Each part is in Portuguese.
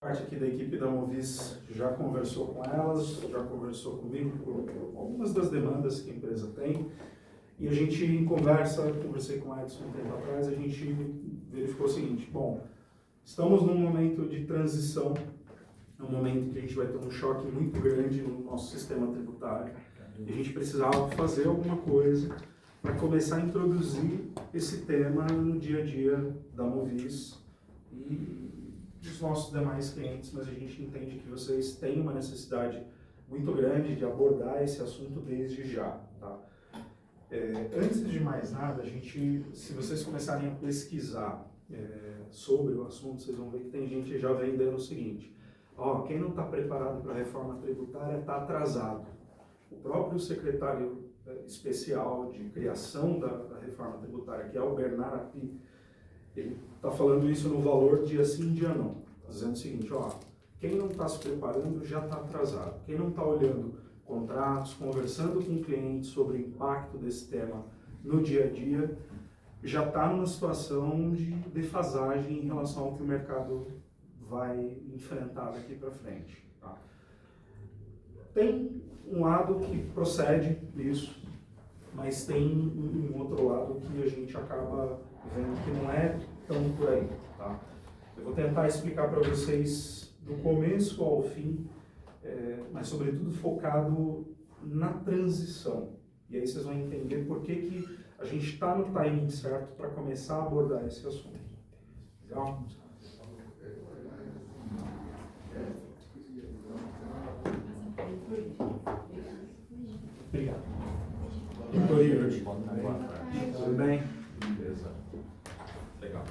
Parte aqui da equipe da Movis já conversou com elas, já conversou comigo por algumas das demandas que a empresa tem. E a gente, em conversei com o Edson um tempo atrás, a gente verificou o seguinte: bom, estamos num momento de transição, é um momento que a gente vai ter um choque muito grande no nosso sistema tributário. E a gente precisava fazer alguma coisa para começar a introduzir esse tema no dia a dia da Movis e dos nossos demais clientes, mas a gente entende que vocês têm uma necessidade muito grande de abordar esse assunto desde já, tá? Antes de mais nada, se vocês começarem a pesquisar sobre o assunto, vocês vão ver que tem gente já vendendo o seguinte: quem não está preparado para a reforma tributária está atrasado. O próprio secretário especial de criação da reforma tributária, que é o Bernard Api, ele está falando isso no valor dia sim, dia não. Tá dizendo o seguinte: quem não está se preparando já está atrasado. Quem não está olhando contratos, conversando com o cliente sobre o impacto desse tema no dia a dia, já está numa situação de defasagem em relação ao que o mercado vai enfrentar daqui para frente. Tá? Tem um lado que procede isso, mas tem um outro lado que a gente acaba vendo que não é tão por aí. Tá? Eu vou tentar explicar para vocês do começo ao fim, mas sobretudo focado na transição. E aí vocês vão entender por que a gente está no timing certo para começar a abordar esse assunto. Legal? Obrigado. Doutor Igor, tudo bem? Beleza. Legal.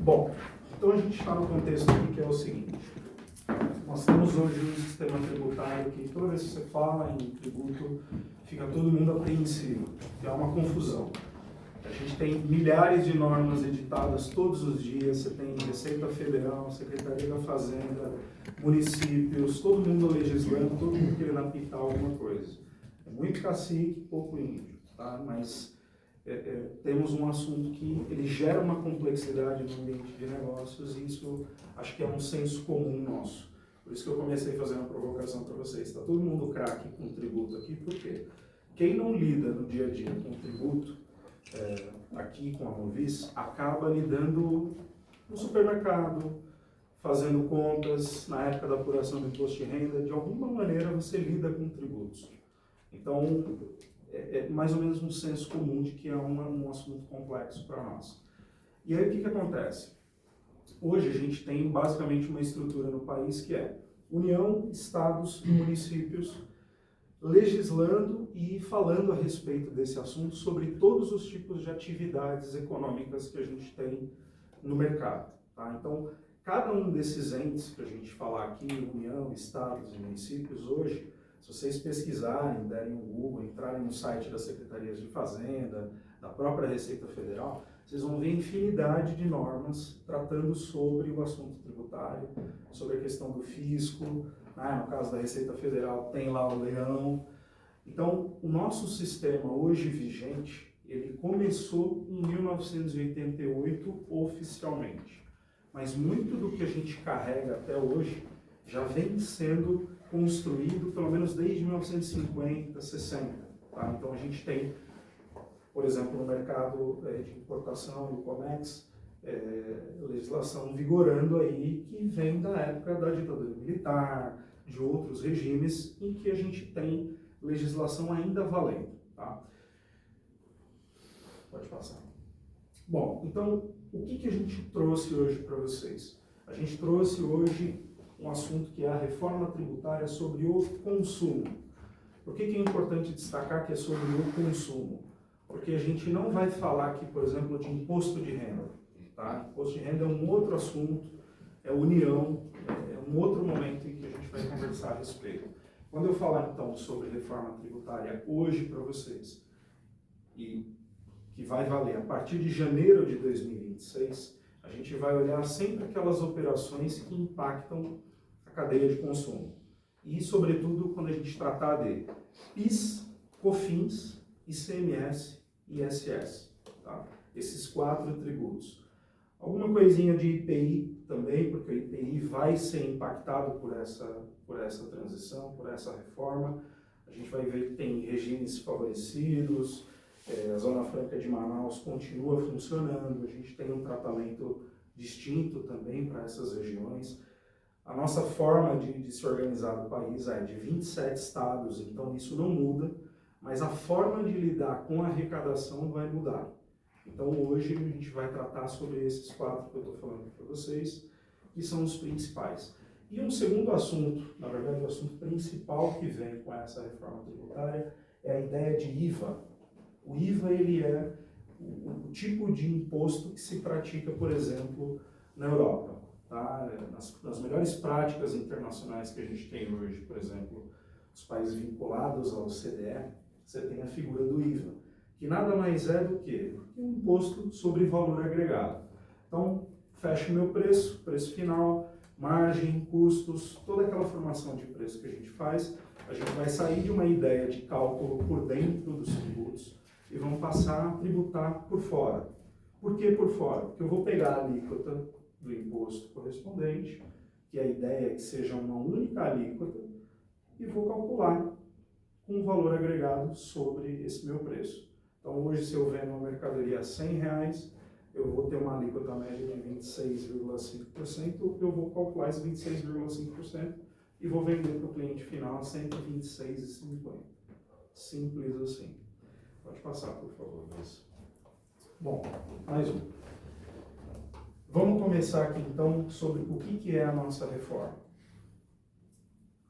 Bom, então a gente está no contexto aqui que é o seguinte: nós temos hoje um sistema tributário que toda vez que você fala em tributo, fica todo mundo apreensivo, que é uma confusão. A gente tem milhares de normas editadas todos os dias, você tem Receita Federal, Secretaria da Fazenda, municípios, todo mundo legislando, todo mundo querendo apitar alguma coisa. É muito cacique, pouco índio, tá? Mas temos um assunto que ele gera uma complexidade no ambiente de negócios, e isso acho que é um senso comum nosso. Por isso que eu comecei fazendo a provocação para vocês. Está todo mundo craque com tributo aqui, por quê? Quem não lida no dia a dia com tributo, aqui com a Movis, acaba lidando no supermercado, fazendo contas, na época da apuração do imposto de renda, de alguma maneira você lida com tributos. Então, é mais ou menos um senso comum de que é um assunto complexo para nós. E aí o que acontece? Hoje a gente tem basicamente uma estrutura no país que é União, Estados e municípios legislando e falando a respeito desse assunto sobre todos os tipos de atividades econômicas que a gente tem no mercado. Tá? Então, cada um desses entes que a gente falar aqui, União, Estados e municípios, hoje, se vocês pesquisarem, derem um Google, entrarem no site das Secretarias de Fazenda, da própria Receita Federal, vocês vão ver infinidade de normas tratando sobre o assunto tributário, sobre a questão do fisco, né? No caso da Receita Federal tem lá o leão. Então, o nosso sistema hoje vigente, ele começou em 1988 oficialmente, mas muito do que a gente carrega até hoje já vem sendo construído pelo menos desde 1950, 60. Tá? Então a gente tem, por exemplo, no mercado de importação do Comex, legislação vigorando aí que vem da época da ditadura militar, de outros regimes em que a gente tem legislação ainda valendo. Tá? Pode passar. Bom, então o que a gente trouxe hoje para vocês? A gente trouxe hoje um assunto que é a reforma tributária sobre o consumo. Por que é importante destacar que é sobre o consumo? Porque a gente não vai falar aqui, por exemplo, de imposto de renda. Tá? Imposto de renda é um outro assunto, é união, é um outro momento em que a gente vai conversar a respeito. Quando eu falar então sobre reforma tributária hoje para vocês, e que vai valer a partir de janeiro de 2026, a gente vai olhar sempre aquelas operações que impactam a cadeia de consumo. E, sobretudo, quando a gente tratar de PIS, COFINS, ICMS e ISS. Tá? Esses 4 tributos. Alguma coisinha de IPI também, porque o IPI vai ser impactado por essa transição, por essa reforma. A gente vai ver que tem regimes favorecidos, a Zona Franca de Manaus continua funcionando, a gente tem um tratamento distinto também para essas regiões. A nossa forma de se organizar no país é de 27 estados, então isso não muda, mas a forma de lidar com a arrecadação vai mudar. Então hoje a gente vai tratar sobre esses 4 que eu estou falando para vocês, que são os principais. E um segundo assunto, na verdade o assunto principal que vem com essa reforma tributária, é a ideia de IVA. O IVA ele é o tipo de imposto que se pratica, por exemplo, na Europa. Tá? Nas melhores práticas internacionais que a gente tem hoje, por exemplo, os países vinculados ao OCDE, você tem a figura do IVA, que nada mais é do que um imposto sobre valor agregado. Então, fecha o meu preço, preço final, margem, custos, toda aquela formação de preço que a gente faz, a gente vai sair de uma ideia de cálculo por dentro dos tributos e vamos passar a tributar por fora. Por que por fora? Porque eu vou pegar a alíquota do imposto correspondente, que a ideia é que seja uma única alíquota, e vou calcular com um valor agregado sobre esse meu preço. Então hoje, se eu vendo uma mercadoria a R$100, eu vou ter uma alíquota média de 26,5%, eu vou calcular esse 26,5% e vou vender para o cliente final a R$126,50. Simples assim. Pode passar, por favor, Luiz. Bom, mais um. Vamos começar aqui então sobre o que é a nossa reforma.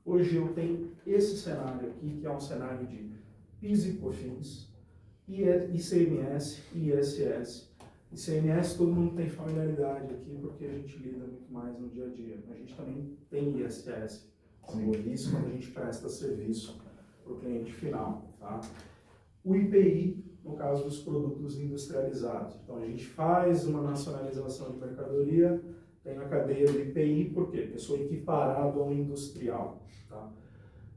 Hoje eu tenho esse cenário aqui, que é um cenário de PIS e COFINS, ICMS e ISS. ICMS todo mundo tem familiaridade aqui, porque a gente lida muito mais no dia a dia. A gente também tem ISS, como isso, quando a gente presta serviço para o cliente final. Tá? O IPI, no caso dos produtos industrializados. Então, a gente faz uma nacionalização de mercadoria, tem a cadeia do IPI, por quê? Porque eu sou equiparado ao industrial. Tá?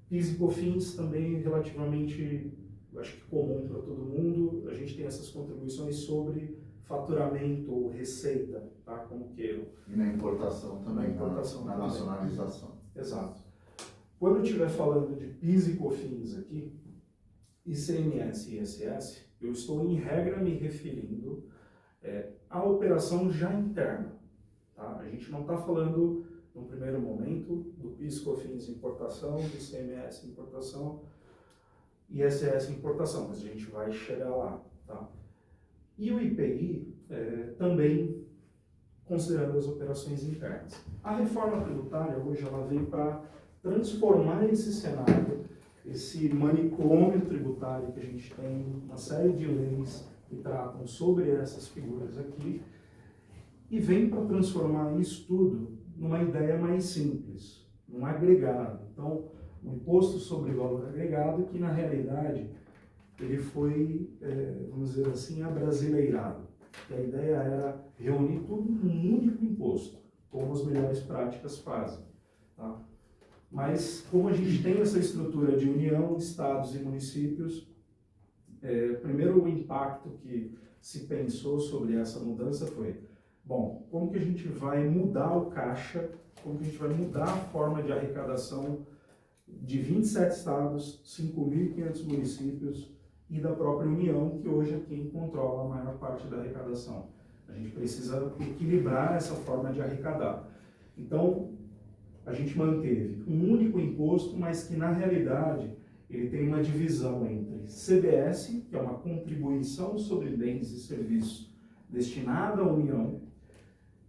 PIS e COFINS também relativamente, acho que comum para todo mundo. A gente tem essas contribuições sobre faturamento ou receita, tá? Como queiram. E na importação também, na também. nacionalização. Exato. Quando eu estiver falando de PIS e COFINS aqui, ICMS e ISS, eu estou em regra me referindo à operação já interna. Tá? A gente não está falando, no primeiro momento, do PIS, COFINS importação, do ICMS importação, ISS importação, mas a gente vai chegar lá. Tá? E o IPI também considerando as operações internas. A reforma tributária hoje ela vem para transformar esse cenário, esse manicômio tributário que a gente tem, uma série de leis que tratam sobre essas figuras aqui, e vem para transformar isso tudo numa ideia mais simples, num agregado. Então, um imposto sobre valor agregado que, na realidade, ele foi, vamos dizer assim, abrasileirado. E a ideia era reunir tudo num único imposto, como as melhores práticas fazem. Tá? Mas, como a gente tem essa estrutura de união, estados e municípios, primeiro o impacto que se pensou sobre essa mudança foi, bom, como que a gente vai mudar o caixa, como que a gente vai mudar a forma de arrecadação de 27 estados, 5.500 municípios e da própria União, que hoje é quem controla a maior parte da arrecadação. A gente precisa equilibrar essa forma de arrecadar. Então, a gente manteve um único imposto, mas que na realidade ele tem uma divisão entre CBS, que é uma contribuição sobre bens e serviços destinada à União,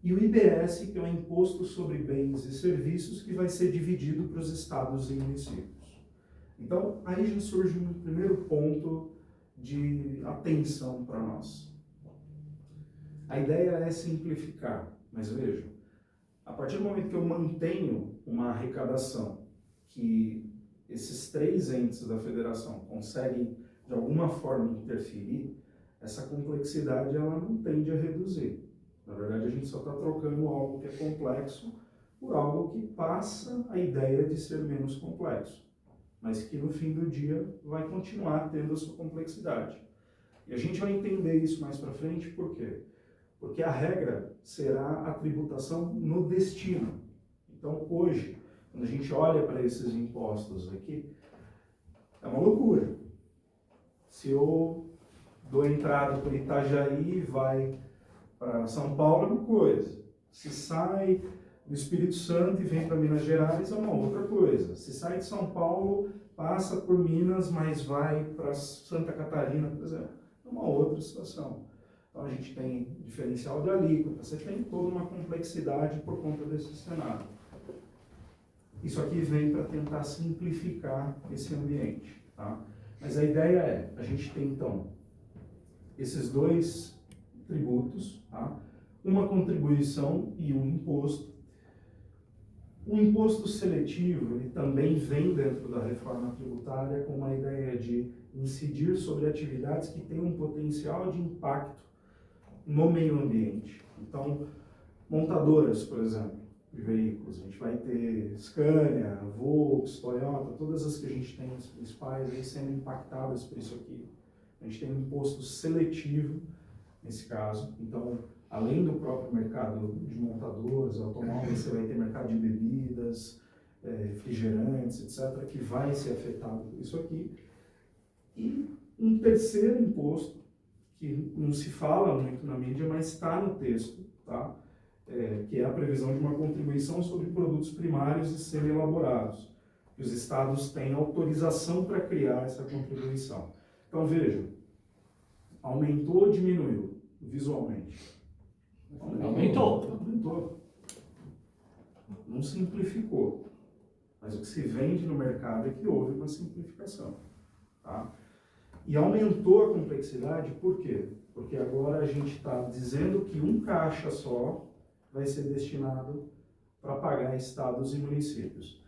e o IBS, que é um imposto sobre bens e serviços que vai ser dividido para os estados e municípios. Então, aí já surge um primeiro ponto de atenção para nós. A ideia é simplificar, mas vejam, a partir do momento que eu mantenho uma arrecadação que esses 3 entes da federação conseguem de alguma forma interferir, essa complexidade ela não tende a reduzir. Na verdade, a gente só está trocando algo que é complexo por algo que passa a ideia de ser menos complexo, mas que no fim do dia vai continuar tendo a sua complexidade. E a gente vai entender isso mais para frente, por quê? Porque a regra será a tributação no destino. Então, hoje, quando a gente olha para esses impostos aqui, é uma loucura. Se eu dou entrada por Itajaí e vai para São Paulo, é uma coisa. Se sai do Espírito Santo e vem para Minas Gerais, é uma outra coisa. Se sai de São Paulo, passa por Minas, mas vai para Santa Catarina, por exemplo, é uma outra situação. Então a gente tem diferencial de alíquota, você tem toda uma complexidade por conta desse cenário. Isso aqui vem para tentar simplificar esse ambiente, tá? Mas a ideia é, a gente tem então esses dois tributos, tá? Uma contribuição e um imposto. O imposto seletivo, ele também vem dentro da reforma tributária com uma ideia de incidir sobre atividades que têm um potencial de impacto no meio ambiente. Então, montadoras, por exemplo, de veículos, a gente vai ter Scania, Volkswagen, Toyota, todas as que a gente tem, as principais, aí sendo impactadas por isso aqui. A gente tem um imposto seletivo, nesse caso. Então, além do próprio mercado de montadoras, automóveis, você vai ter mercado de bebidas, refrigerantes, etc., que vai ser afetado por isso aqui. E um terceiro imposto, que não se fala muito na mídia, mas está no texto, tá? Que é a previsão de uma contribuição sobre produtos primários e semi-elaborados. Os estados têm autorização para criar essa contribuição. Então, vejam, aumentou ou diminuiu visualmente? Aumentou. Não simplificou. Mas o que se vende no mercado é que houve uma simplificação. Tá? E aumentou a complexidade, por quê? Porque agora a gente está dizendo que um caixa só vai ser destinado para pagar estados e municípios.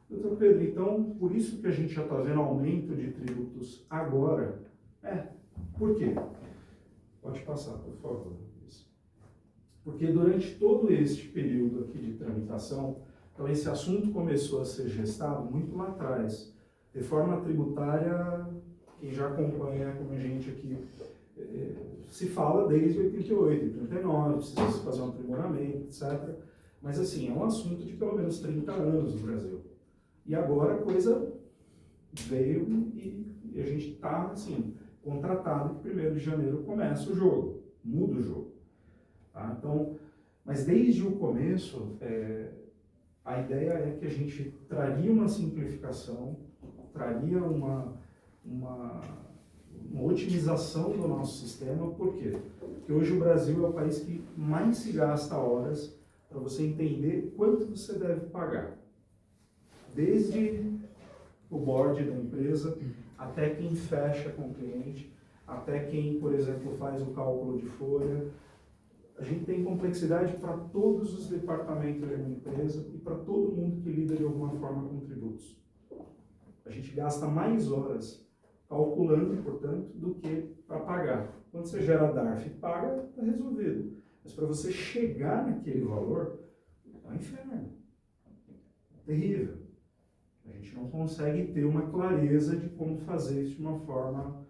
Doutor Pedro, então, por isso que a gente já está vendo aumento de tributos agora. Por quê? Pode passar, por favor. Porque durante todo este período aqui de tramitação, então esse assunto começou a ser gestado muito lá atrás. Reforma tributária, quem já acompanha como a gente aqui, se fala desde 88, 89, precisa se fazer um aprimoramento, etc. Mas assim, é um assunto de pelo menos 30 anos no Brasil. E agora a coisa veio e a gente está, assim, contratado que 1º de janeiro começa o jogo, muda o jogo. Tá? Então, mas desde o começo, a ideia é que a gente traria uma simplificação, traria uma otimização do nosso sistema. Por quê? Porque hoje o Brasil é o país que mais se gasta horas para você entender quanto você deve pagar. Desde o board da empresa, até quem fecha com o cliente, até quem, por exemplo, faz o cálculo de folha. A gente tem complexidade para todos os departamentos de uma empresa e para todo mundo que lida de alguma forma com tributos. A gente gasta mais horas calculando, portanto, do que para pagar. Quando você gera DARF e paga, está resolvido. Mas para você chegar naquele valor, é um inferno. É terrível. A gente não consegue ter uma clareza de como fazer isso de uma forma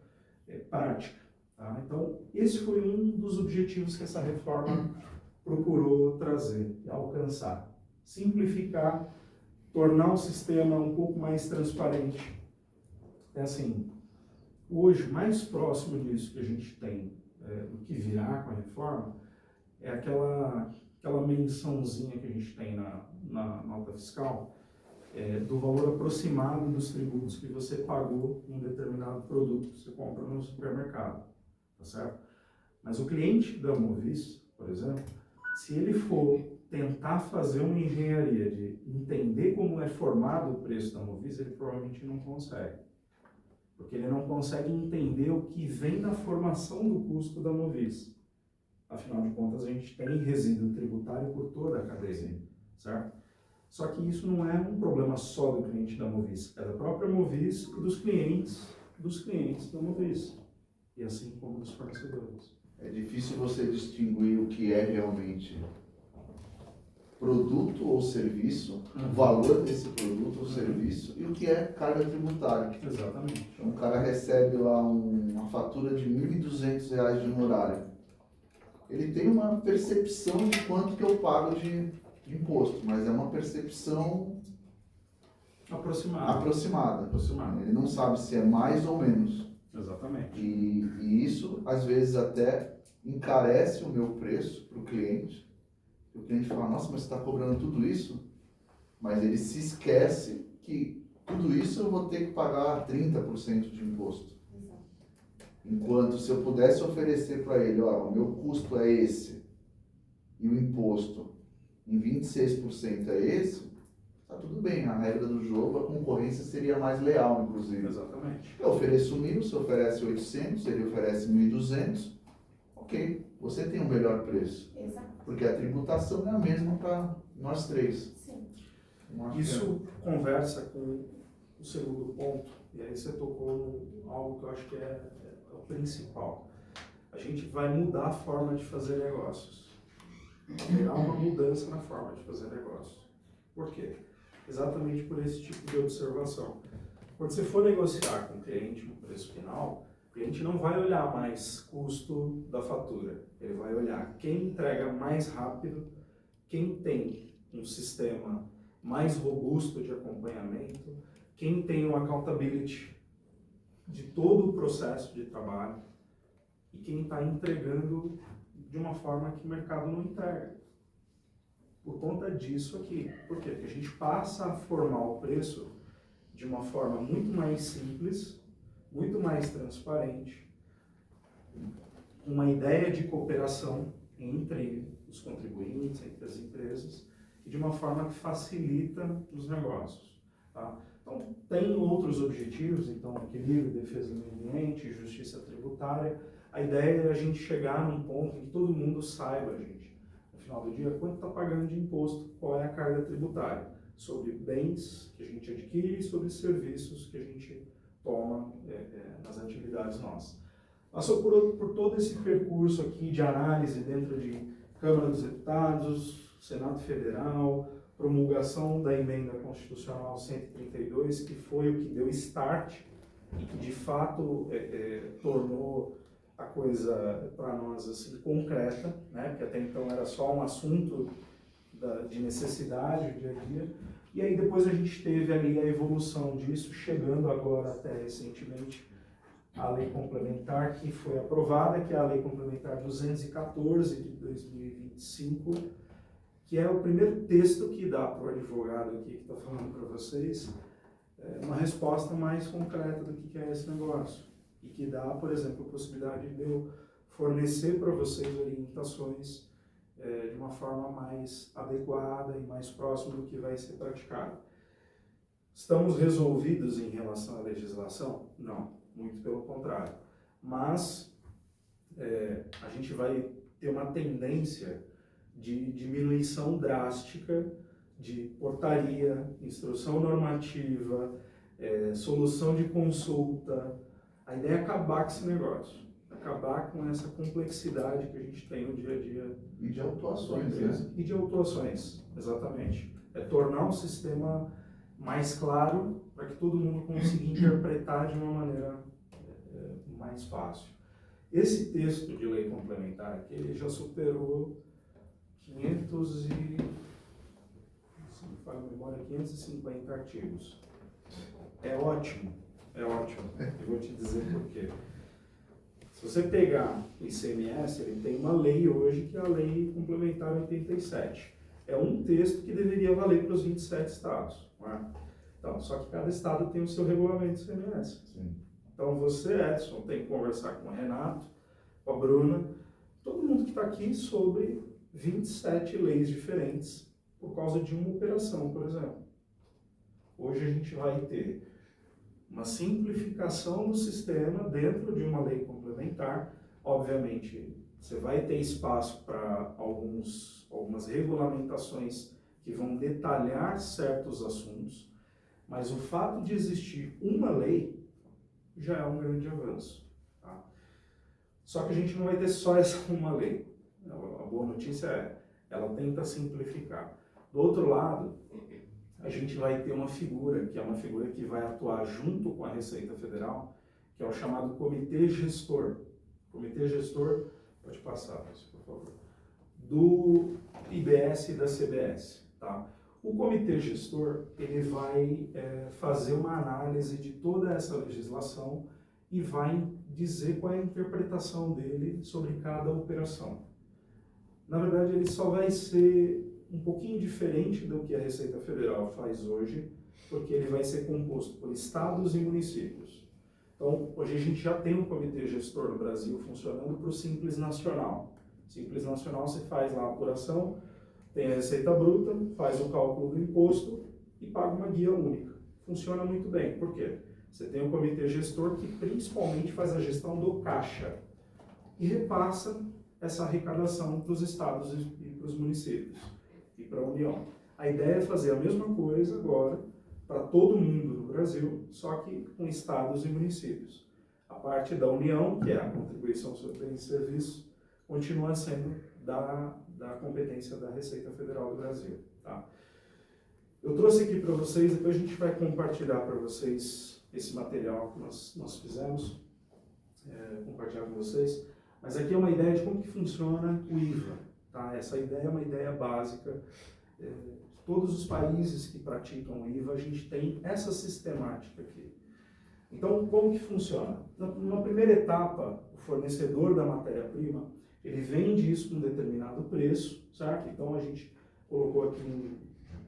prática. Tá? Então, esse foi um dos objetivos que essa reforma procurou trazer e alcançar. Simplificar, tornar o sistema um pouco mais transparente. É assim, hoje, mais próximo disso que a gente tem, do que virá com a reforma, é aquela mençãozinha que a gente tem na nota fiscal, do valor aproximado dos tributos que você pagou em um determinado produto que você compra no supermercado. Tá certo? Mas o cliente da Movis, por exemplo, se ele for tentar fazer uma engenharia de entender como é formado o preço da Movis, ele provavelmente não consegue. Porque ele não consegue entender o que vem na formação do custo da Movis. Afinal de contas, a gente tem resíduo tributário por toda a cadeia, certo? Só que isso não é um problema só do cliente da Movis, é da própria Movis e dos clientes da Movis. E assim como dos fornecedores. É difícil você distinguir o que é realmente produto ou serviço, o valor desse produto ou serviço e o que é carga tributária. Exatamente. Então, o cara recebe lá uma fatura de R$ 1.200 de honorário. ele tem uma percepção de quanto que eu pago de imposto, mas é uma percepção aproximada. Ele não sabe se é mais ou menos. Exatamente. E isso, às vezes, até encarece o meu preço para o cliente. O cliente fala, nossa, mas você está cobrando tudo isso? Mas ele se esquece que tudo isso eu vou ter que pagar 30% de imposto. Exato. Enquanto se eu pudesse oferecer para ele, ó, o meu custo é esse, e o imposto em 26% é esse, tá tudo bem, a regra do jogo, a concorrência seria mais leal, inclusive. Exatamente. Eu ofereço 1.000, você oferece 800, ele oferece 1.200, ok, você tem um melhor preço. Exato. Porque a tributação é a mesma para nós três. Sim. Não acho que Isso conversa com o segundo ponto, e aí você tocou em algo que eu acho que é o principal. A gente vai mudar a forma de fazer negócios. Haverá uma mudança na forma de fazer negócios. Por quê? Exatamente por esse tipo de observação. Quando você for negociar com o cliente no preço final, o cliente não vai olhar mais custo da fatura. Ele vai olhar quem entrega mais rápido, quem tem um sistema mais robusto de acompanhamento, quem tem o accountability de todo o processo de trabalho e quem está entregando de uma forma que o mercado não entrega. Por conta disso aqui. Por quê? Porque a gente passa a formar o preço de uma forma muito mais simples, muito mais transparente, uma ideia de cooperação entre os contribuintes, entre as empresas, e de uma forma que facilita os negócios. Tá? Então, tem outros objetivos, então, equilíbrio, defesa do meio ambiente, justiça tributária. A ideia é a gente chegar num ponto em que todo mundo saiba, gente, no final do dia, quanto está pagando de imposto, qual é a carga tributária, sobre bens que a gente adquire e sobre serviços que a gente toma nas atividades nossas. Passou por todo esse percurso aqui de análise dentro de Câmara dos Deputados, Senado Federal, promulgação da emenda constitucional 132, que foi o que deu start e que de fato tornou a coisa para nós assim concreta, né? Porque até então era só um assunto de necessidade do dia a dia. E aí depois a gente teve ali a evolução disso, chegando agora até recentemente a lei complementar que foi aprovada, que é a lei complementar 214 de 2025, que é o primeiro texto que dá para o advogado aqui que está falando para vocês uma resposta mais concreta do que é esse negócio. E que dá, por exemplo, a possibilidade de eu fornecer para vocês orientações de uma forma mais adequada e mais próxima do que vai ser praticado. Estamos resolvidos em relação à legislação? Não, muito pelo contrário. Mas a gente vai ter uma tendência de diminuição drástica de portaria, instrução normativa, solução de consulta. A ideia é acabar com esse negócio, acabar com essa complexidade que a gente tem no dia a dia. E de autuações, né? E de autuações, exatamente. É tornar o sistema mais claro para que todo mundo consiga interpretar de uma maneira mais fácil. Esse texto de lei complementar aqui, ele já superou 550 artigos. É ótimo, é ótimo. Eu vou te dizer por quê. Se você pegar o ICMS, ele tem uma lei hoje, que é a Lei Complementar 87. É um texto que deveria valer para os 27 estados. Não é? Então, só que cada estado tem o seu regulamento do ICMS. Sim. Então você, Edson, tem que conversar com o Renato, com a Bruna, todo mundo que está aqui sobre 27 leis diferentes por causa de uma operação, por exemplo. Hoje a gente vai ter uma simplificação do sistema dentro de uma lei complementar. Obviamente, você vai ter espaço para algumas regulamentações que vão detalhar certos assuntos, mas o fato de existir uma lei já é um grande avanço. Tá? Só que a gente não vai ter só essa uma lei. A boa notícia ela tenta simplificar. Do outro lado, a gente vai ter uma figura, que é uma figura que vai atuar junto com a Receita Federal, que é o chamado Comitê Gestor. O Comitê Gestor, pode passar, por favor, do IBS e da CBS. Tá? O comitê gestor ele vai fazer uma análise de toda essa legislação e vai dizer qual é a interpretação dele sobre cada operação. Na verdade, ele só vai ser um pouquinho diferente do que a Receita Federal faz hoje, porque ele vai ser composto por estados e municípios. Então, hoje a gente já tem um comitê gestor no Brasil funcionando para o Simples Nacional. Simples Nacional, você faz lá a apuração, tem a receita bruta, faz o cálculo do imposto e paga uma guia única. Funciona muito bem. Por quê? Você tem um comitê gestor que principalmente faz a gestão do caixa e repassa essa arrecadação para os estados e para os municípios e para a União. A ideia é fazer a mesma coisa agora para todo mundo no Brasil, só que com estados e municípios. A parte da União, que é a contribuição sobre bens e serviços, continua sendo da competência da Receita Federal do Brasil. Tá? Eu trouxe aqui para vocês, depois a gente vai compartilhar para vocês esse material que nós fizemos, compartilhar com vocês, mas aqui é uma ideia de como que funciona o IVA. Tá? Essa ideia é uma ideia básica. Todos os países que praticam o IVA, a gente tem essa sistemática aqui. Então, como que funciona? Na primeira etapa, o fornecedor da matéria-prima, ele vende isso com um determinado preço, certo? Então, a gente colocou aqui um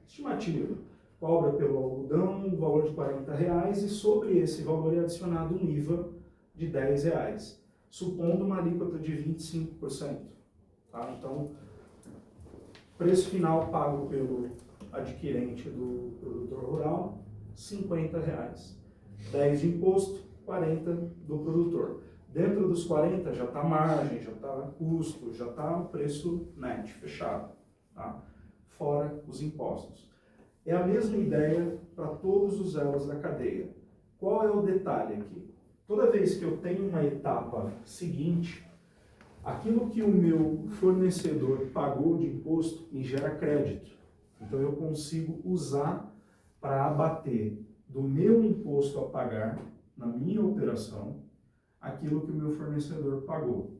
estimativa, cobra pelo algodão um valor de R$40 e sobre esse valor é adicionado um IVA de R$10, supondo uma alíquota de 25%. Tá? Então, preço final pago pelo adquirente do produtor rural, R$50. 10 de imposto, 40 do produtor. Dentro dos 40 já está margem, já está custo, já está o preço net, fechado. Tá? Fora os impostos. É a mesma ideia para todos os elos da cadeia. Qual é o detalhe aqui? Toda vez que eu tenho uma etapa seguinte, aquilo que o meu fornecedor pagou de imposto me gera crédito. Então eu consigo usar para abater do meu imposto a pagar, na minha operação, aquilo que o meu fornecedor pagou.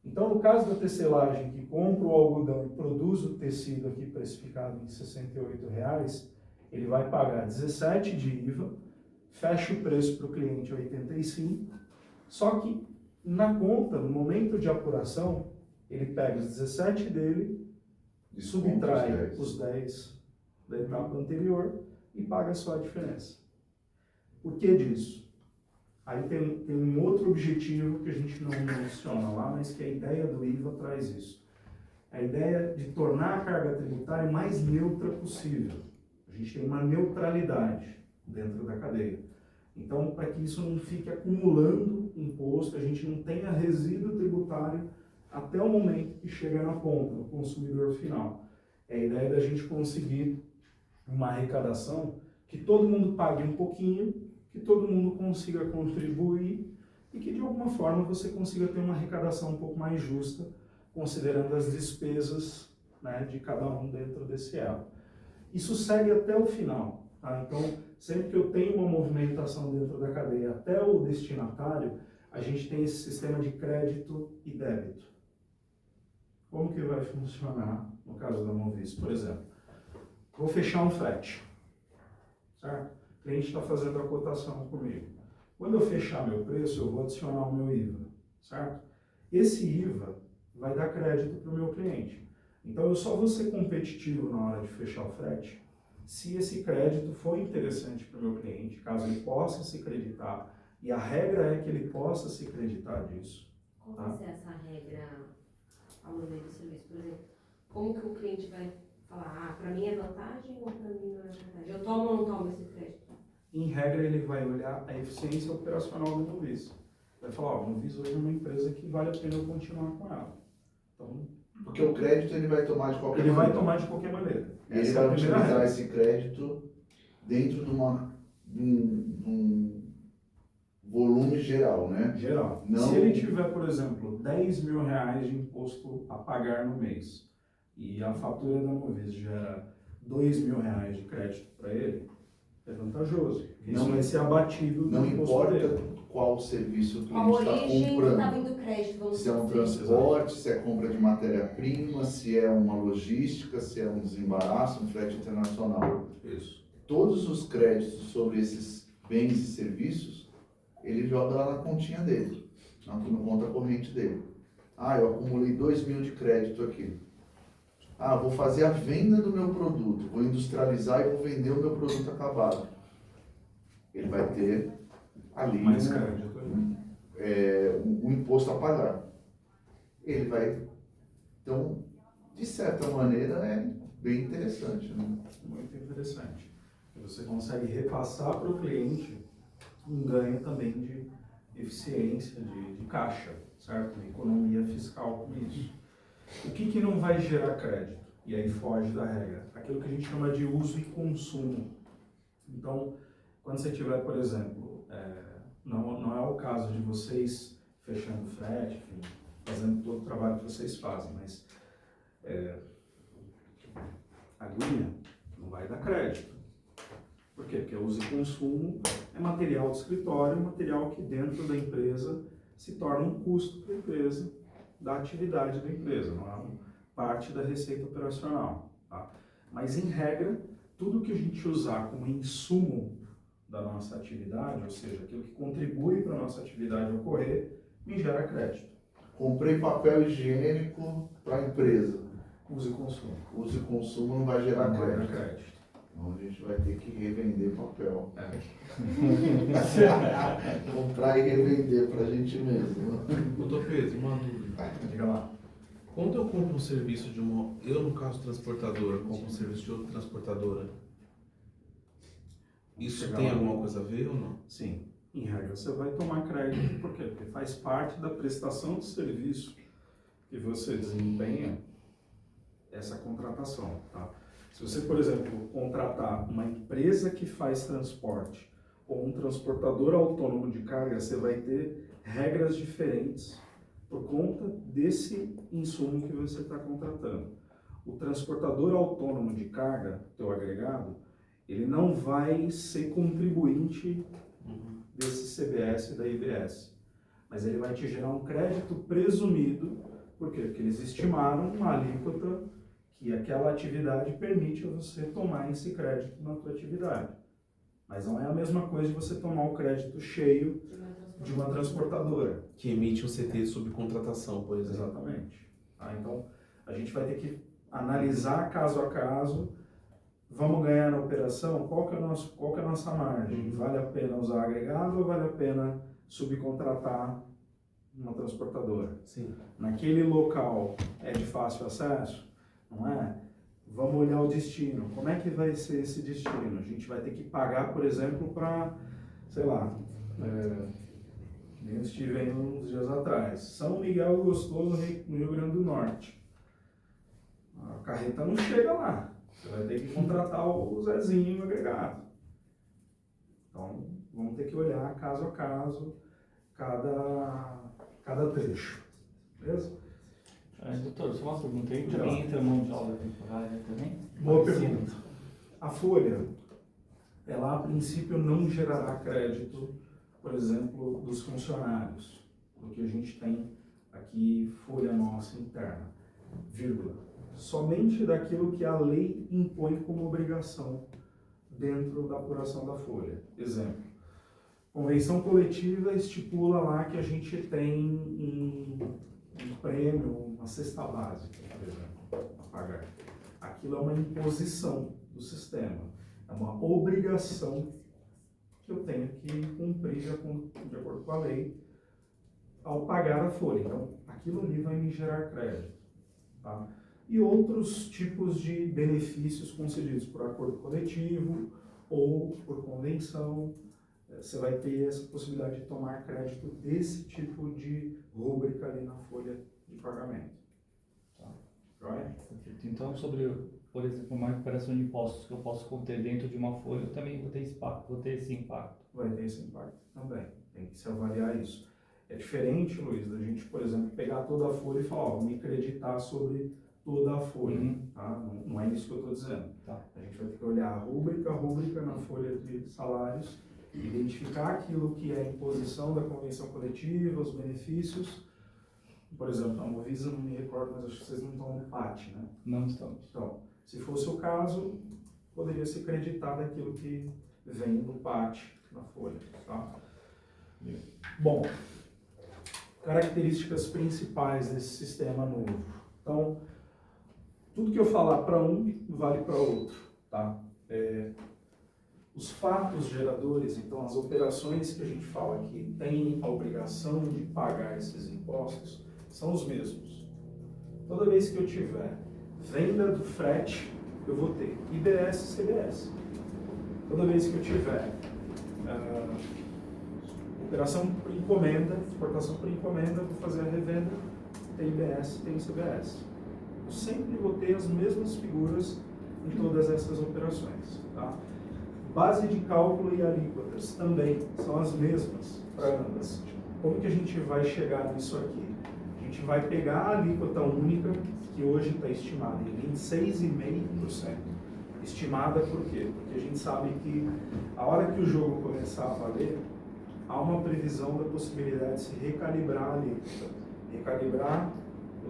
Então, no caso da tecelagem, que compra o algodão e produz o tecido aqui precificado em R$68, ele vai pagar 17 de IVA, fecha o preço para o cliente 85, só que na conta, no momento de apuração, ele pega os 17 dele, subtrai os 10 da etapa anterior e paga só a diferença. Por que disso? Aí tem um outro objetivo que a gente não menciona lá, mas que a ideia do IVA traz isso. A ideia de tornar a carga tributária mais neutra possível. A gente tem uma neutralidade dentro da cadeia. Então, para que isso não fique acumulando imposto, a gente não tenha resíduo tributário até o momento que chega na ponta, no consumidor final. É a ideia da gente conseguir uma arrecadação que todo mundo pague um pouquinho, que todo mundo consiga contribuir e que de alguma forma você consiga ter uma arrecadação um pouco mais justa, considerando as despesas, né, de cada um dentro desse elo. Isso segue até o final. Tá? Então, sempre que eu tenho uma movimentação dentro da cadeia até o destinatário, a gente tem esse sistema de crédito e débito. Como que vai funcionar no caso da Movis, por exemplo? Vou fechar um frete, certo? O cliente está fazendo a cotação comigo. Quando eu fechar meu preço, eu vou adicionar o meu IVA, certo? Esse IVA vai dar crédito para o meu cliente. Então, eu só vou ser competitivo na hora de fechar o frete se esse crédito for interessante para o meu cliente, caso ele possa se creditar. E a regra é que ele possa se creditar disso. Qual vai ser essa regra ao momento do serviço? Por exemplo, como que o cliente vai falar, para mim é vantagem ou para mim não é vantagem? Eu tomo ou não tomo esse crédito? Em regra, ele vai olhar a eficiência operacional do Movis. Vai falar, ó, o Movis hoje é uma empresa que vale a pena eu continuar com ela. Então, porque o crédito ele vai tomar de qualquer maneira. Ele vai tomar de qualquer maneira. E ele vai utilizar esse crédito dentro de um volume geral, né? Geral. Não... Se ele tiver, por exemplo, R$10.000 de imposto a pagar no mês e a fatura da Movis gera R$2.000 de crédito para ele, é vantajoso. Isso vai ser abatido não no imposto importa dele. qual serviço o A cliente está origem comprando. está vindo crédito, vamos Se é um dizer. transporte, se é compra de matéria-prima, se é uma logística, se é um desembaraço, um frete internacional. Isso. Todos os créditos sobre esses bens e serviços, ele joga lá na continha dele, na conta corrente dele. Ah, eu acumulei 2.000 de crédito aqui. Ah, vou fazer a venda do meu produto, vou industrializar e vou vender o meu produto acabado. Ele vai ter ali Mais crédito. um imposto a pagar. Ele vai... Então, de certa maneira, é bem interessante, né? Muito interessante. Você consegue repassar para o cliente um ganho também de eficiência, de caixa, certo? Uma economia fiscal com isso. O que não vai gerar crédito? E aí foge da regra. Aquilo que a gente chama de uso e consumo. Então, quando você tiver, por exemplo, não é o caso de vocês fechando frete, enfim, fazendo todo o trabalho que vocês fazem, mas a linha não vai dar crédito. Por quê? Porque uso e consumo é material de escritório, material que dentro da empresa se torna um custo para a empresa, da atividade da empresa, não é parte da receita operacional. Tá? Mas, em regra, tudo que a gente usar como insumo da nossa atividade, ou seja, aquilo que contribui para a nossa atividade ocorrer, me gera crédito. Comprei papel higiênico para a empresa. Uso e consumo. Uso e consumo não vai gerar Não vai dar crédito. crédito. Então a gente vai ter que revender papel. É. Comprar e revender para a gente mesmo. Doutor Pedro, uma dúvida. Diga lá. Quando eu compro um serviço de uma... Eu, no caso, transportadora, compro um serviço de outra transportadora, isso Chegar tem lá. alguma coisa a ver ou não? Sim. Em regra, você vai tomar crédito. Por quê? Porque faz parte da prestação de serviço que você desempenha essa contratação. Tá? Se você, por exemplo, contratar uma empresa que faz transporte ou um transportador autônomo de carga, você vai ter regras diferentes por conta desse insumo que você está contratando. O transportador autônomo de carga, teu agregado, ele não vai ser contribuinte desse CBS e da IBS, mas ele vai te gerar um crédito presumido. Por quê? Porque eles estimaram uma alíquota que aquela atividade permite a você tomar esse crédito na tua atividade. Mas não é a mesma coisa de você tomar o crédito cheio de uma transportadora. Que emite um CT de subcontratação, por exemplo. Exatamente. Tá? Então, a gente vai ter que analisar caso a caso. Vamos ganhar na operação? Qual que é a nossa margem? Vale a pena usar agregado ou vale a pena subcontratar uma transportadora? Sim. Naquele local é de fácil acesso? Não é? Vamos olhar o destino. Como é que vai ser esse destino? A gente vai ter que pagar, por exemplo, para, sei lá, eu estive aí uns dias atrás, São Miguel do Gostoso, no Rio Grande do Norte. A carreta não chega lá. Você vai ter que contratar o Zezinho agregado. Então, vamos ter que olhar caso a caso, cada trecho. Beleza? Doutor, só uma pergunta aí, também entra mão de obra temporária também? Boa pergunta. A folha, ela a princípio não gerará crédito, por exemplo, dos funcionários, porque a gente tem aqui folha nossa interna, vírgula. Somente daquilo que a lei impõe como obrigação dentro da apuração da folha. Exemplo, convenção coletiva estipula lá que a gente tem um prêmio, uma cesta básica, por exemplo, a pagar. Aquilo é uma imposição do sistema, é uma obrigação que eu tenho que cumprir de acordo com a lei ao pagar a folha. Então, aquilo ali vai me gerar crédito. Tá? E outros tipos de benefícios concedidos por acordo coletivo ou por convenção, você vai ter essa possibilidade de tomar crédito desse tipo de rúbrica ali na folha de pagamento. Tá? Joia? Então, sobre, por exemplo, uma recuperação de impostos que eu posso conter dentro de uma folha, eu também vou ter esse impacto. Vai ter esse impacto também. Tem que se avaliar isso. É diferente, Luiz, da gente, por exemplo, pegar toda a folha e falar, ó, me creditar sobre toda a folha. Tá? Não é isso que eu estou dizendo. Tá. A gente vai ter que olhar a rúbrica na folha de salários, identificar aquilo que é a imposição da convenção coletiva, os benefícios, por exemplo, a Movisa, não me recordo, mas acho que vocês não estão no PAT, né? Não estamos. Então, se fosse o caso, poderia se acreditar daquilo que vem no PAT, na folha, tá? Bom, características principais desse sistema novo. Então, tudo que eu falar para um, vale para outro, tá? Os fatos geradores, então as operações que a gente fala aqui têm a obrigação de pagar esses impostos, são os mesmos. Toda vez que eu tiver venda do frete, eu vou ter IBS e CBS. Toda vez que eu tiver operação por encomenda, exportação por encomenda, vou fazer a revenda, tem IBS, tem CBS. Eu sempre vou ter as mesmas figuras em todas essas operações, tá? Base de cálculo e alíquotas também são as mesmas para ambas. Como que a gente vai chegar nisso aqui? A gente vai pegar a alíquota única, que hoje está estimada em 26,5%. Estimada por quê? Porque a gente sabe que a hora que o jogo começar a valer, há uma previsão da possibilidade de se recalibrar a alíquota. Recalibrar,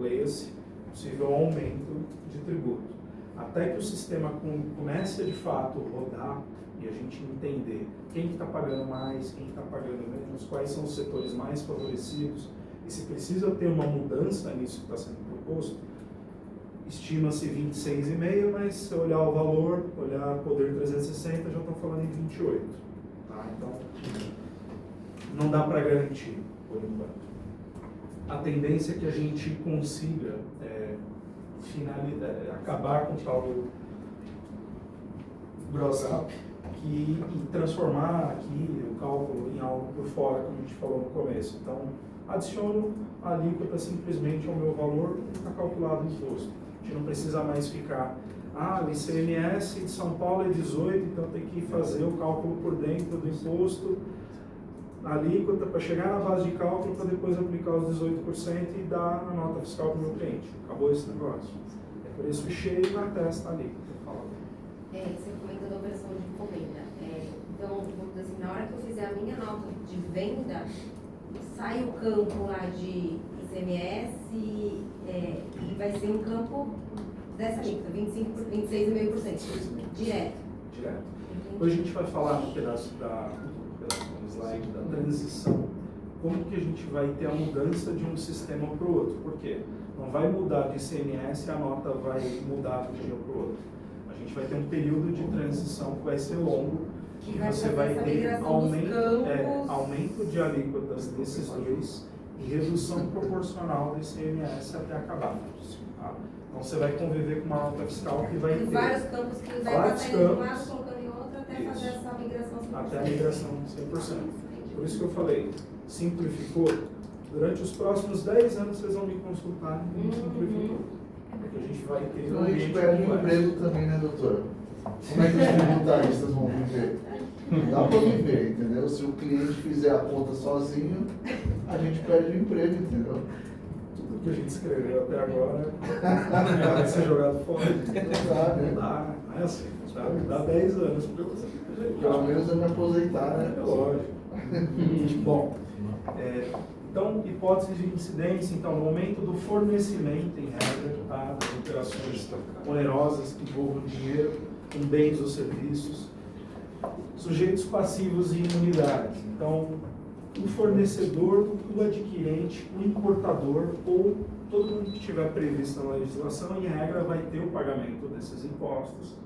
leia-se, possível aumento de tributo. Até que o sistema comece a de fato rodar e a gente entender quem está pagando mais, quem está pagando menos, quais são os setores mais favorecidos, e se precisa ter uma mudança nisso que está sendo proposto, estima-se 26,5, mas se olhar o valor, olhar poder 360, já estão falando em 28. Tá? Então, não dá para garantir, por enquanto. A tendência é que a gente consiga acabar com o tal do gross up e transformar aqui o cálculo em algo por fora, como a gente falou no começo. Então, adiciono a alíquota simplesmente ao meu valor e está calculado o imposto. A gente não precisa mais ficar, o ICMS de São Paulo é 18, então tem que fazer o cálculo por dentro do imposto, a alíquota para chegar na base de cálculo para depois aplicar os 18% e dar a nota fiscal para o meu cliente. Acabou esse negócio. É por isso que cheio na testa a alíquota. Você comenta da operação de encomenda. Então, vamos dizer assim, na hora que eu fizer a minha nota de venda, sai o campo lá de ICMS e vai ser um campo dessa alíquota, 26,5%. Direto. Depois a gente vai falar no pedaço no slide da transição, como que a gente vai ter a mudança de um sistema para o outro. Por quê? Não vai mudar de ICMS e a nota vai mudar de um dia para o outro. A gente vai ter um período de transição que vai ser longo, Que e vai você fazer vai essa ter migração dos campos. aumento de alíquotas desses dois e redução proporcional do ICMS até acabar. Tá? Então você vai conviver com uma nota fiscal que vai Tem ter vários campos que vai vários passar de um campos. lado, colocando em outro, até Isso. fazer essa migração 100%. Até a migração 100%. Por isso que eu falei, simplificou. Durante os próximos 10 anos vocês vão me consultar e simplificou. Porque a gente vai ter Então a gente perde o emprego também, né, doutora? Como é que os tributaristas vão viver? Dá para viver, entendeu? Se o cliente fizer a conta sozinho, a gente perde o emprego, entendeu? Tudo que a gente escreveu até agora vai ser jogado fora. Não dá, né? Não dá, não é assim. Sabe? Dá 10 anos para você. Pelo menos eu me aposentar, né? É lógico. Bom, então, hipótese de incidência, então, no momento do fornecimento, em regra, tá, das operações onerosas que envolvam dinheiro, com bens ou serviços, sujeitos passivos e imunidades. Então, o fornecedor, o adquirente, o importador ou todo mundo que estiver previsto na legislação, em regra, vai ter o pagamento desses impostos.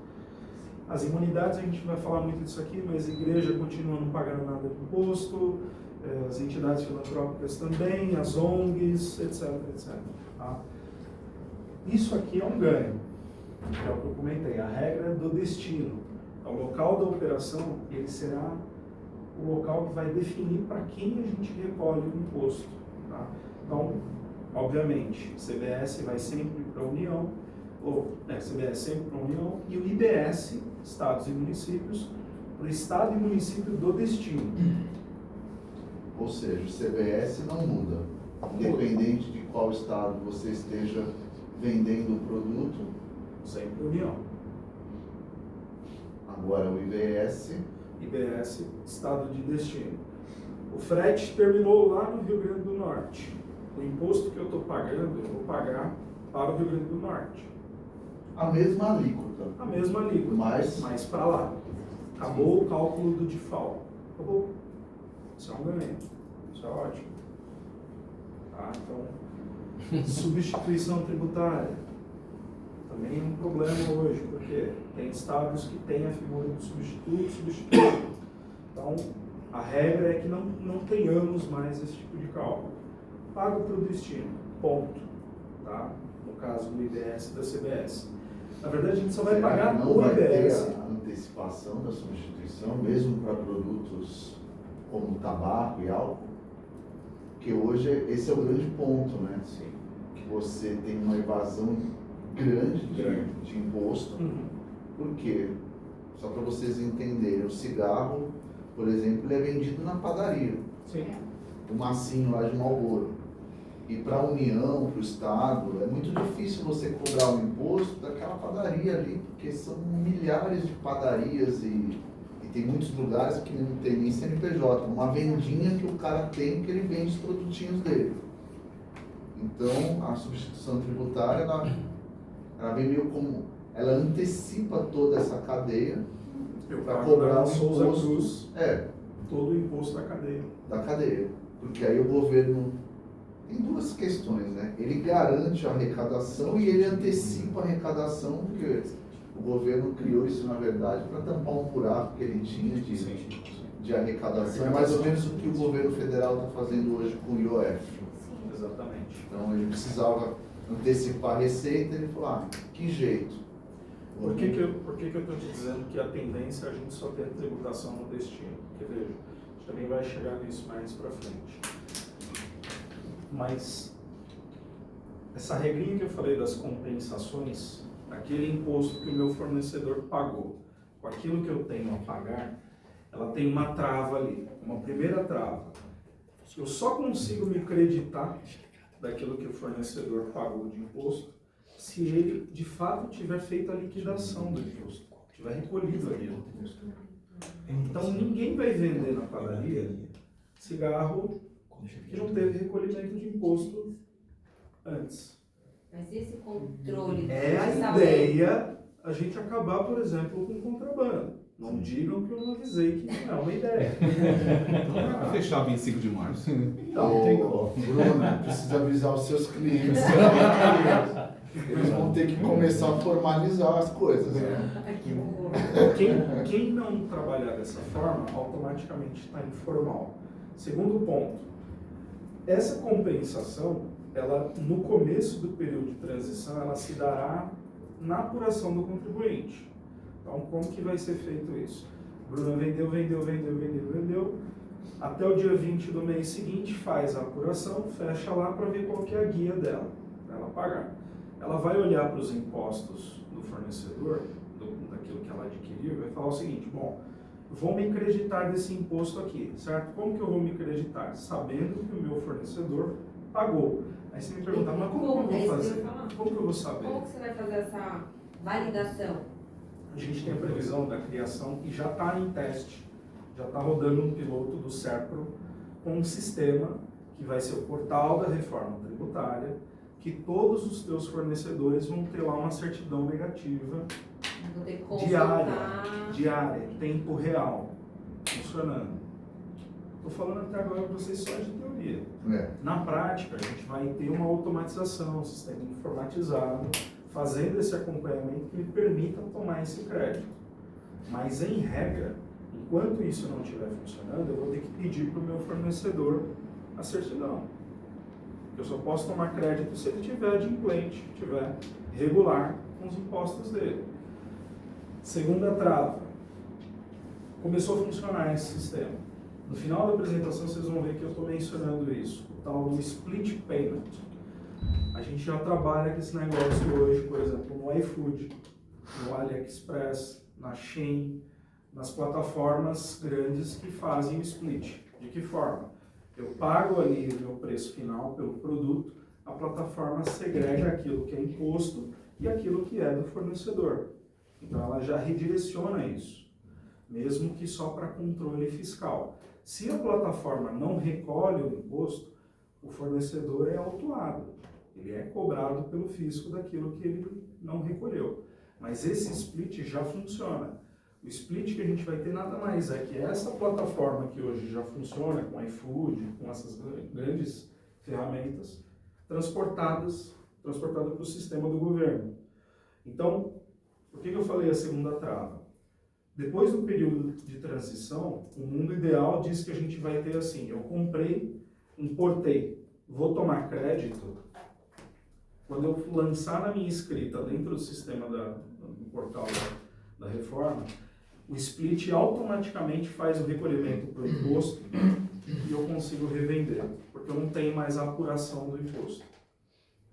As imunidades, a gente vai falar muito disso aqui, mas a igreja continua não pagando nada de imposto, as entidades filantrópicas também, as ONGs, etc, etc. Tá? Isso aqui é um ganho, que é o que eu comentei, a regra do destino. O local da operação, ele será o local que vai definir para quem a gente recolhe o imposto. Tá? Então, obviamente, CBS vai sempre para a União, CBS sempre para a União, e o IBS, estados e municípios, para o estado e município do destino. Ou seja, o CBS não muda. Independente de qual estado você esteja vendendo o produto. Sempre União. Agora o IBS. IBS, estado de destino. O frete terminou lá no Rio Grande do Norte. o imposto que eu estou pagando, eu vou pagar para o Rio Grande do Norte. A mesma alíquota. A mesma alíquota, mas para lá. Acabou o cálculo do default. Acabou. Isso é um ganho. Isso é ótimo. Tá? Então, substituição tributária. Também é um problema hoje, porque tem estados que têm a figura do substituto. Então, a regra é que não tenhamos mais esse tipo de cálculo. Pago para o destino, ponto. Tá? No caso do IBS e da CBS. Na verdade, a gente só vai pagar não o vai ter IBS. a antecipação da substituição, mesmo para produtos como tabaco e álcool? Porque hoje esse é o grande ponto, né? Sim. Que você tem uma evasão grande de imposto. Uhum. Por quê? Só para vocês entenderem, o cigarro, por exemplo, ele é vendido na padaria. Sim. O massinho lá de Marlboro. E para a União, para o Estado, é muito difícil você cobrar o imposto daquela padaria ali, porque são milhares de padarias e tem muitos lugares que não tem nem CNPJ, uma vendinha que o cara tem que ele vende os produtinhos dele. Então, a substituição tributária, ela vem meio como, ela antecipa toda essa cadeia para cobrar o Souza imposto. Cruz, todo o imposto da cadeia. Porque aí o governo tem duas questões, né? Ele garante a arrecadação e ele antecipa a arrecadação, porque o governo criou isso, na verdade, para tampar um buraco que ele tinha de arrecadação. É mais ou menos o que o governo federal está fazendo hoje com o IOF. Exatamente. Então ele precisava antecipar a receita, ele falou, que jeito? Por que eu estou te dizendo que a tendência é a gente só ter tributação no destino? Porque veja, a gente também vai chegar nisso mais para frente. Mas essa regrinha que eu falei das compensações, aquele imposto que o meu fornecedor pagou, com aquilo que eu tenho a pagar, ela tem uma trava ali, uma primeira trava. Eu só consigo me creditar daquilo que o fornecedor pagou de imposto se ele, de fato, tiver feito a liquidação do imposto, tiver recolhido ali o imposto. Então, ninguém vai vender na padaria cigarro que não teve recolhimento de imposto antes. Mas esse controle... É a ideia a gente acabar, por exemplo, com contrabando. Não digam que eu não avisei que não é uma ideia. Então, fechava em 5 de março. Então, tem como. Bruno, precisa avisar os seus clientes. Eles vão ter que começar a formalizar as coisas. Né? Que horror. Quem não trabalhar dessa forma, automaticamente está informal. Segundo ponto, essa compensação, ela, no começo do período de transição, ela se dará na apuração do contribuinte. Então, como que vai ser feito isso? Bruna vendeu. Até o dia 20 do mês seguinte, faz a apuração, fecha lá para ver qual que é a guia dela, para ela pagar. Ela vai olhar para os impostos do fornecedor, daquilo que ela adquiriu, e vai falar o seguinte, bom, vou me creditar desse imposto aqui, certo? Como que eu vou me creditar? Sabendo que o meu fornecedor pagou. Aí você me pergunta, mas como que eu vou fazer? Como que eu vou saber? Como que você vai fazer essa validação? A gente tem a previsão da criação e já está em teste, já está rodando um piloto do SERPRO com um sistema que vai ser o portal da reforma tributária, que todos os teus fornecedores vão ter lá uma certidão negativa Vou ter que diária, tempo real, funcionando. Estou falando até agora para vocês só de teoria. Na prática, a gente vai ter uma automatização, um sistema informatizado, fazendo esse acompanhamento que me permita tomar esse crédito. Mas, em regra, enquanto isso não estiver funcionando, eu vou ter que pedir para o meu fornecedor a certidão. Eu só posso tomar crédito se ele estiver adimplente, estiver regular com os impostos dele. Segunda trava. Começou a funcionar esse sistema. No final da apresentação, vocês vão ver que eu estou mencionando isso, o tal do split payment. A gente já trabalha com esse negócio hoje, por exemplo, no iFood, no AliExpress, na Shein, nas plataformas grandes que fazem o split. De que forma? Eu pago ali o meu preço final pelo produto, a plataforma segrega aquilo que é imposto e aquilo que é do fornecedor. Então ela já redireciona isso, mesmo que só para controle fiscal. Se a plataforma não recolhe o imposto, o fornecedor é autuado, ele é cobrado pelo fisco daquilo que ele não recolheu. Mas esse split já funciona. O split que a gente vai ter nada mais é que essa plataforma que hoje já funciona com iFood, com essas grandes ferramentas, transportada para o sistema do governo. Então, por que eu falei a segunda trava? Depois do período de transição, o mundo ideal diz que a gente vai ter assim, eu comprei, importei, vou tomar crédito, quando eu lançar na minha escrita dentro do sistema do portal da reforma, o split automaticamente faz o recolhimento para o imposto e eu consigo revender, porque eu não tenho mais a apuração do imposto.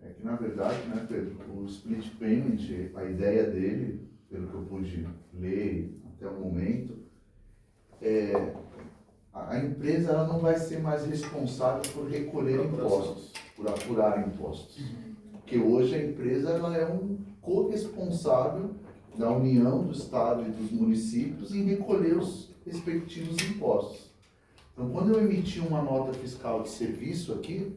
É que, na verdade, né, Pedro, o split payment, a ideia dele, pelo que eu pude ler até o momento, a empresa ela não vai ser mais responsável por recolher impostos, por apurar impostos. Porque hoje a empresa ela é um corresponsável da União, do Estado e dos municípios em recolher os respectivos impostos. Então, quando eu emitir uma nota fiscal de serviço aqui,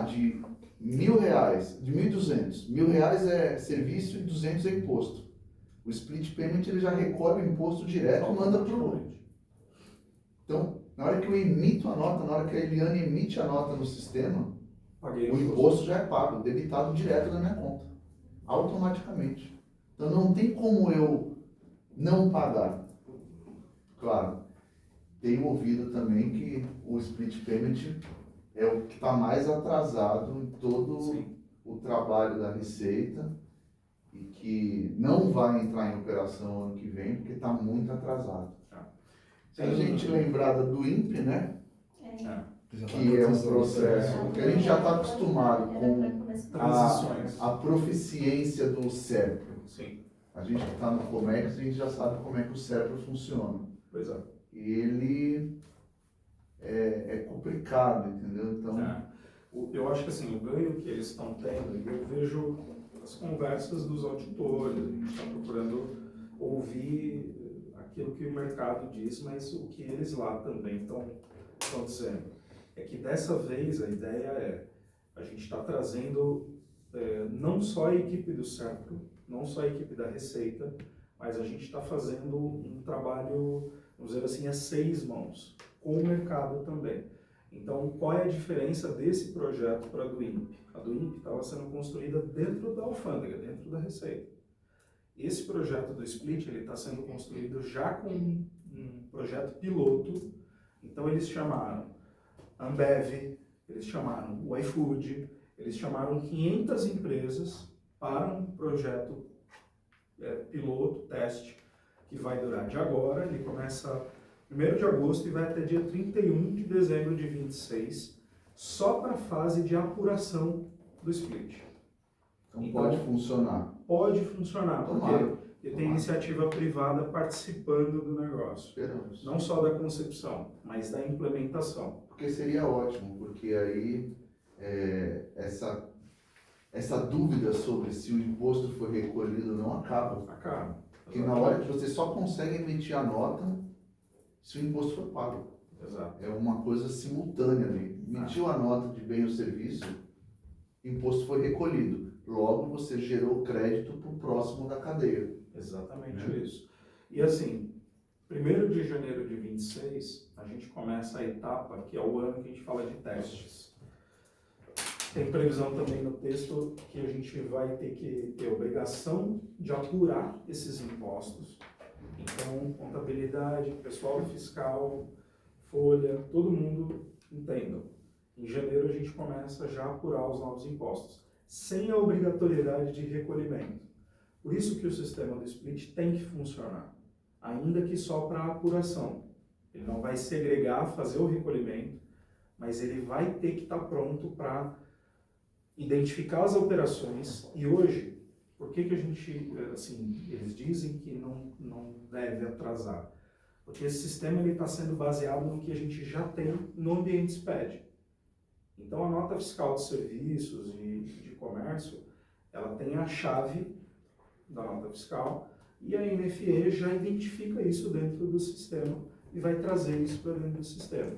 de R$1.000, de 1.200, R$1.000 é serviço e 200 é imposto. O split payment ele já recolhe o imposto direto e manda para o... Então, na hora que eu emito a nota, na hora que a Eliane emite a nota no sistema, o imposto já é pago, debitado direto na minha conta, automaticamente. Então não tem como eu não pagar. Claro, tenho ouvido também que o split payment é o que está mais atrasado em todo o trabalho da Receita e que não vai entrar em operação ano que vem porque está muito atrasado. Se a gente lembrar do INPE, né? Que é um processo que a gente já está acostumado com a proficiência do CERPRO. Sim. A gente que está no Comex, a gente já sabe como é que o CERPRO funciona. Pois é. E ele é complicado, entendeu? Então, eu acho que assim, o ganho que eles estão tendo, eu vejo as conversas dos auditores, a gente está procurando ouvir aquilo que o mercado diz, mas o que eles lá também estão dizendo. É que dessa vez a ideia a gente está trazendo não só a equipe do CERPRO, não só a equipe da Receita, mas a gente está fazendo um trabalho, vamos dizer assim, a 6 mãos, com o mercado também. Então, qual é a diferença desse projeto para a do INPE? A do INPE estava sendo construída dentro da alfândega, dentro da Receita. Esse projeto do Split está sendo construído já com um projeto piloto. Então, eles chamaram Ambev, eles chamaram o iFood, eles chamaram 500 empresas para um projeto piloto, teste, que vai durar de agora, ele começa 1º de agosto e vai até dia 31 de dezembro de 26, só para a fase de apuração do split. Então pode funcionar. Pode funcionar, Tomara. porque tem iniciativa privada participando do negócio. Esperamos. Não só da concepção, mas da implementação. Porque seria ótimo, porque aí essa dúvida sobre se o imposto foi recolhido não acaba. Acaba. Porque na hora que você só consegue emitir a nota se o imposto for pago. Exato. É uma coisa simultânea ali. Emitiu a nota de bem ou serviço, imposto foi recolhido. Logo você gerou crédito para o próximo da cadeia. Exatamente isso. E assim, 1º de janeiro de 26, a gente começa a etapa, que é o ano que a gente fala de testes. Tem previsão também no texto que a gente vai ter que ter obrigação de apurar esses impostos. Então, contabilidade, pessoal fiscal, folha, todo mundo entenda. Em janeiro a gente começa já a apurar os novos impostos, sem a obrigatoriedade de recolhimento. Por isso que o sistema do split tem que funcionar, ainda que só para a apuração. Ele não vai segregar, fazer o recolhimento, mas ele vai ter que estar pronto para identificar as operações. E hoje, por que a gente, assim, eles dizem que não deve atrasar? Porque esse sistema está sendo baseado no que a gente já tem no ambiente SPED. Então, a nota fiscal de serviços e de comércio, ela tem a chave da nota fiscal e a NFE já identifica isso dentro do sistema e vai trazer isso para dentro do sistema.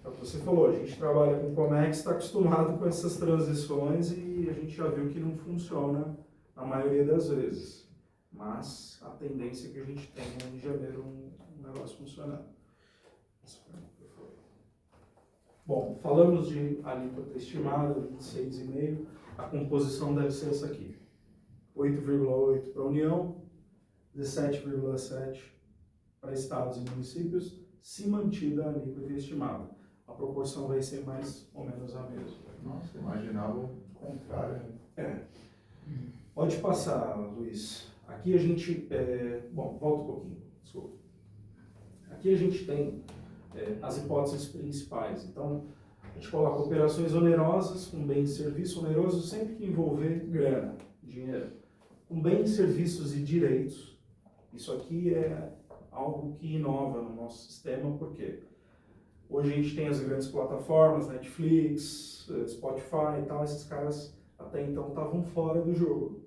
É o que você falou, a gente trabalha com Comex, está acostumado com essas transições e a gente já viu que não funciona na maioria das vezes. Mas a tendência é que a gente tenha em janeiro um negócio funcionando. Bom, falamos de alíquota estimada, 26,5%. A composição deve ser essa aqui. 8,8% para a União, 17,7% para estados e municípios, se mantida a alíquota estimada. A proporção vai ser mais ou menos a mesma. Nossa, imaginava o contrário. Pode passar, Luiz. Aqui a gente... Bom, volta um pouquinho, desculpa. Aqui a gente tem as hipóteses principais. Então, a gente coloca operações onerosas com bens e serviços. Oneroso sempre que envolver grana, dinheiro. Com bens, serviços e direitos. Isso aqui é algo que inova no nosso sistema, porque hoje a gente tem as grandes plataformas, Netflix, Spotify e tal, esses caras até então estavam fora do jogo.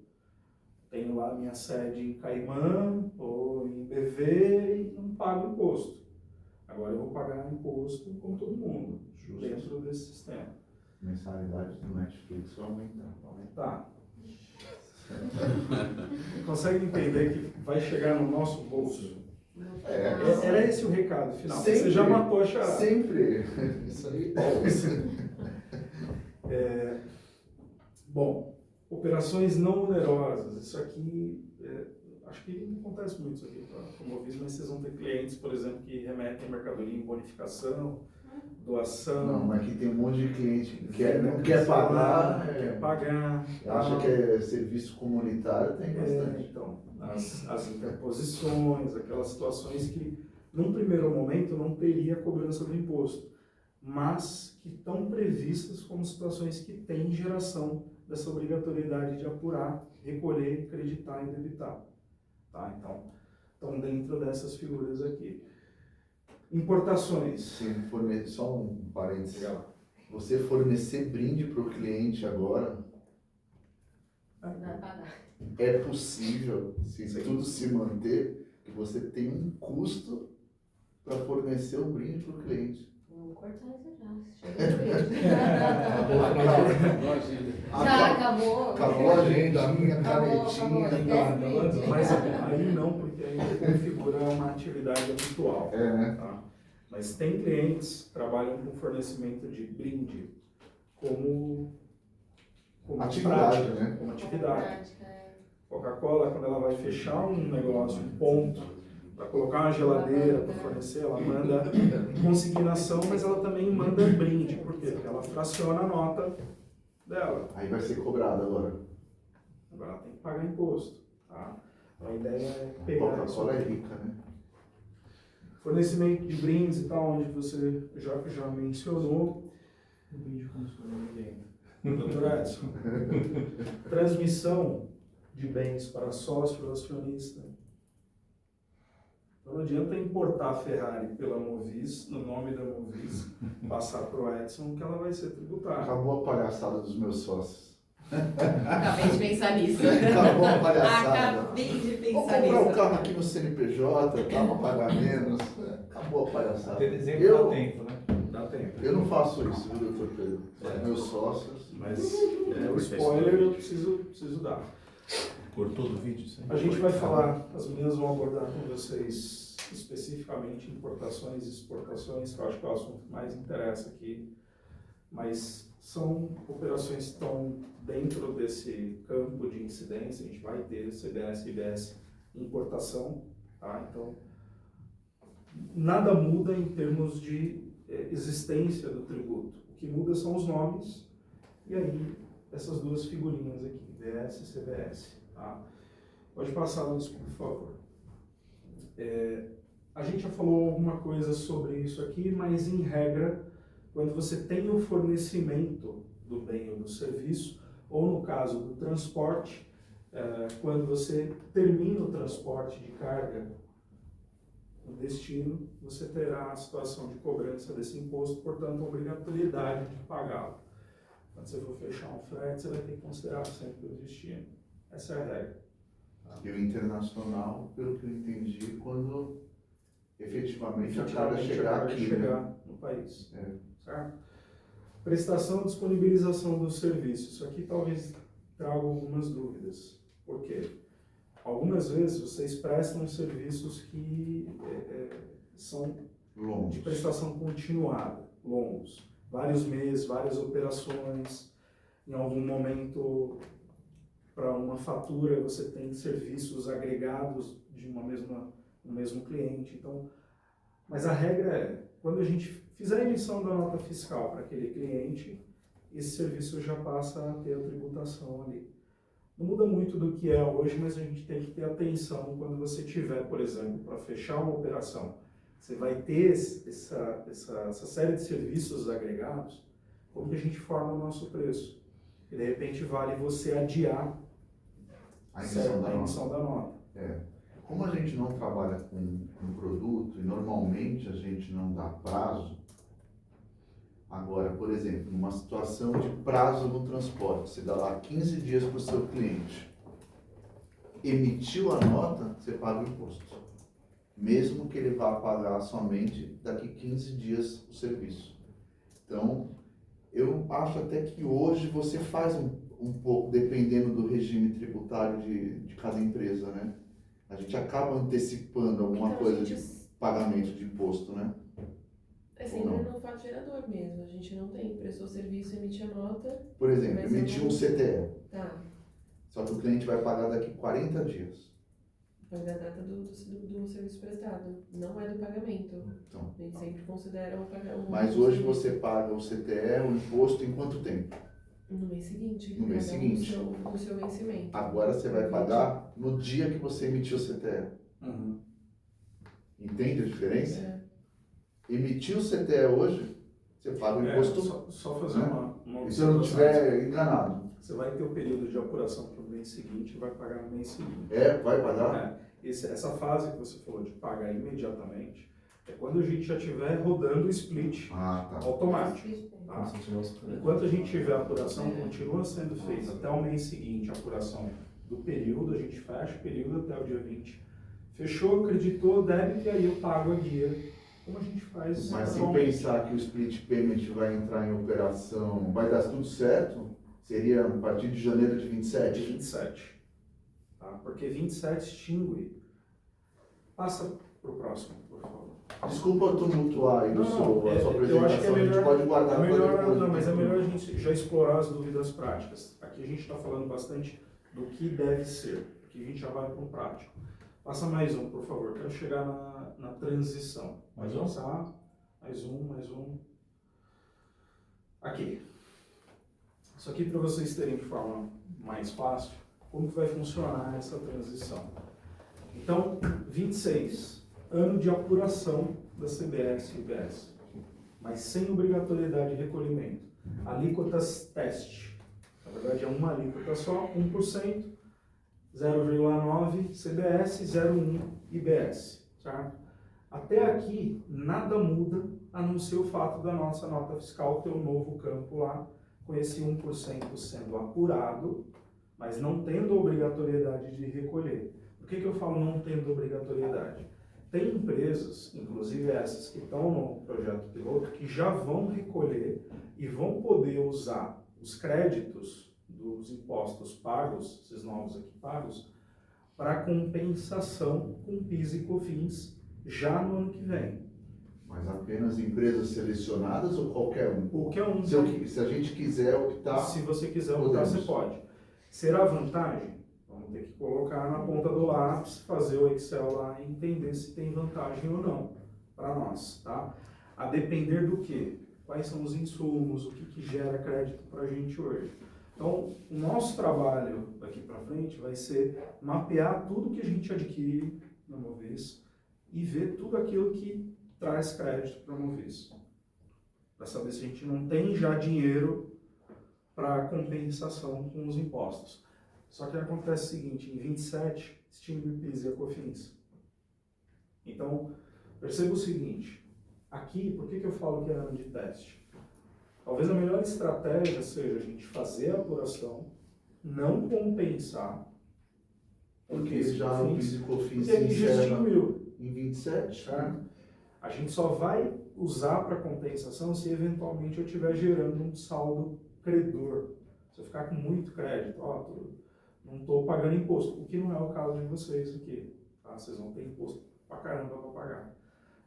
Tenho lá minha sede em Caimã ou em BV e não pago imposto. Agora eu vou pagar imposto como todo mundo, dentro desse sistema. Mensalidade do Netflix vai aumentar. Tá. Consegue entender que vai chegar no nosso bolso? Era esse o recado final. Sempre, você já matou a charada. Sempre. Isso aí. Bom, operações não onerosas. Isso aqui, acho que não acontece muito isso aqui para Comovis, mas vocês vão ter clientes, por exemplo, que remetem mercadoria em bonificação, doação. Não, mas aqui tem um monte de cliente que não quer pagar. Quer pagar. Acha que é serviço comunitário, tem bastante. Então, as interposições, aquelas situações que, num primeiro momento, não teria cobrança do imposto, mas que estão previstas como situações que têm geração dessa obrigatoriedade de apurar, recolher, acreditar e debitar. Tá? Então, estão dentro dessas figuras aqui. Importações. Sim, só um parênteses. Legal. Você fornecer brinde para o cliente agora, Vai pagar. é possível, se Sim. tudo se manter, que você tenha um custo para fornecer o brinde para o cliente. Vamos cortar isso já. Já acabou. Acabou a agendinha, Acabou, canetinha. Mas aí não, porque aí configura uma atividade habitual. Né? Tá? Mas tem clientes que trabalham com fornecimento de brinde como Atividade, prática, né? como atividade. Prática, Coca-Cola, quando ela vai fechar um negócio, um ponto, para colocar uma geladeira para fornecer, ela manda em consignação, mas ela também manda brinde. Por quê? Porque ela fraciona a nota dela. Aí vai ser cobrado agora. Agora ela tem que pagar imposto. Tá? Então, a ideia é pegar isso. Coca-Cola é rica, né? Fornecimento de brindes e tal, onde você já mencionou. O vídeo começou a ninguém. Doutor Edson, transmissão de bens para sócio acionista. Então não adianta importar a Ferrari pela Movis, no nome da Movis, passar para o Edson, que ela vai ser tributária. Acabou a palhaçada dos meus sócios. Acabei de pensar nisso. Acabou a palhaçada. Acabei de Vou pensar comprar nisso. um carro aqui no CNPJ, tá? Pra pagar menos. Acabou a palhaçada. Até dezembro dá tempo, né? Dá tempo. Eu não faço isso, viu, doutor Pedro? Meus sócios. Mas o spoiler eu preciso dar. Cortou do vídeo? Sim. A gente vai falar, as meninas vão abordar com vocês especificamente importações e exportações, que eu acho que é o assunto que mais interessa aqui, mas são operações que estão dentro desse campo de incidência. A gente vai ter CBS e IBS importação, tá? Então, nada muda em termos de existência do tributo. O que muda são os nomes e aí essas duas figurinhas aqui, IBS e CBS. Tá? Pode passar, Luiz, por favor. A gente já falou alguma coisa sobre isso aqui, mas em regra, quando você tem o fornecimento do bem ou do serviço, ou no caso do transporte, quando você termina o transporte de carga no destino, você terá a situação de cobrança desse imposto, portanto, a obrigatoriedade de pagá-lo. Quando você for fechar um frete, você vai ter que considerar sempre o destino. Essa é a regra. Tá? E o internacional, pelo que eu entendi, quando efetivamente a carga chegar aqui, chegar né? no país. É. Certo? Prestação e disponibilização do serviço. Isso aqui talvez traga algumas dúvidas. Por quê? Algumas vezes vocês prestam serviços que são de Longos. prestação continuada, longos. Vários meses, várias operações. Em algum momento, para uma fatura, você tem serviços agregados de um mesmo cliente. Então, mas a regra é, quando a gente fizer a emissão da nota fiscal para aquele cliente, esse serviço já passa a ter a tributação ali. Não muda muito do que é hoje, mas a gente tem que ter atenção quando você tiver, por exemplo, para fechar uma operação, você vai ter essa série de serviços agregados, como que a gente forma o nosso preço? E de repente vale você adiar A emissão da a emissão nota. da nota. É. Como a gente não trabalha com produto e normalmente a gente não dá prazo, agora, por exemplo, numa situação de prazo no transporte, você dá lá 15 dias para o seu cliente, emitiu a nota, você paga o imposto. Mesmo que ele vá pagar somente daqui 15 dias o serviço. Então, eu acho até que hoje você faz um pouco, dependendo do regime tributário de cada empresa, né? A gente acaba antecipando alguma Então, coisa a gente- de pagamento de imposto, né? É sempre no fato gerador mesmo. A gente não tem, prestou serviço, emite a nota. Por exemplo, Mas emitiu eu um não- CTE, Tá. só que o cliente vai pagar daqui 40 dias. Paga a data do serviço prestado. Não é do pagamento. Então, Nem sempre consideram o pagamento. mas hoje você paga o CTE, o imposto, em quanto tempo? No mês seguinte. No mês cada um seguinte. No seu vencimento. Agora você vai pagar no dia que você emitiu o CTE. Uhum. Entende a diferença? É. Emitiu o CTE hoje, você paga o imposto. Só fazer né? uma E se eu não observação. estiver enganado? Você vai ter o período de apuração para o mês seguinte e vai pagar no mês seguinte. Vai pagar? Essa fase que você falou de pagar imediatamente é quando a gente já estiver rodando o split Ah, tá. automático. Tá? Enquanto a gente tiver a apuração, continua sendo feita até o mês seguinte a apuração do período, a gente fecha o período até o dia 20. Fechou, acreditou, débito, e aí eu pago a guia. Como a gente faz Mas se normalmente. pensar que o split payment vai entrar em operação, vai dar tudo certo, seria a partir de janeiro de De 27? 27. Tá? Porque 27 extingue. Passa para o próximo, por favor. Desculpa tumultuar aí a sua eu acho que apresentação, a gente pode guardar para depois. não, mas é melhor a gente já explorar as dúvidas práticas. Aqui a gente está falando bastante do que deve ser, aqui a gente já vai para o prático. Passa mais um, por favor, quero chegar na transição. Mais Pode um? passar. Mais um. Aqui. Isso aqui para vocês terem de forma mais fácil, como que vai funcionar essa transição. Então, 26, ano de apuração da CBS e IBS, mas sem obrigatoriedade de recolhimento. Alíquotas teste. Na verdade é uma alíquota só, 1%, 0,9 CBS, 0,1 IBS. Certo? Até aqui, nada muda, a não ser o fato da nossa nota fiscal ter um novo campo lá, com esse 1% sendo apurado, mas não tendo obrigatoriedade de recolher. Por que eu falo não tendo obrigatoriedade? Tem empresas, inclusive essas que estão no projeto piloto, que já vão recolher e vão poder usar os créditos dos impostos pagos, esses novos aqui pagos, para compensação com PIS e COFINS já no ano que vem. Mas apenas empresas selecionadas ou qualquer um? Qualquer um. Se a gente quiser optar, Se você quiser optar, você pode. Será vantagem? Vamos ter que colocar na ponta do lápis, fazer o Excel lá e entender se tem vantagem ou não para nós, tá? A depender do quê? Quais são os insumos, o que gera crédito para a gente hoje. Então, o nosso trabalho daqui para frente vai ser mapear tudo que a gente adquire na Movis e ver tudo aquilo que traz crédito para a Movis. Para saber se a gente não tem já dinheiro para compensação com os impostos. Só que acontece o seguinte, em 27, extingue PIS e COFINS. Então, perceba o seguinte, aqui, por que eu falo que é ano de teste? Talvez a melhor estratégia seja a gente fazer a apuração, não compensar, porque já o PIS e COFINS porque se aqui já encerra extinguiu. em 27, Certo? A gente só vai usar para compensação se eventualmente eu estiver gerando um saldo credor. Se eu ficar com muito crédito, não estou pagando imposto, o que não é o caso de vocês aqui. Tá? Vocês vão ter imposto pra caramba para pagar.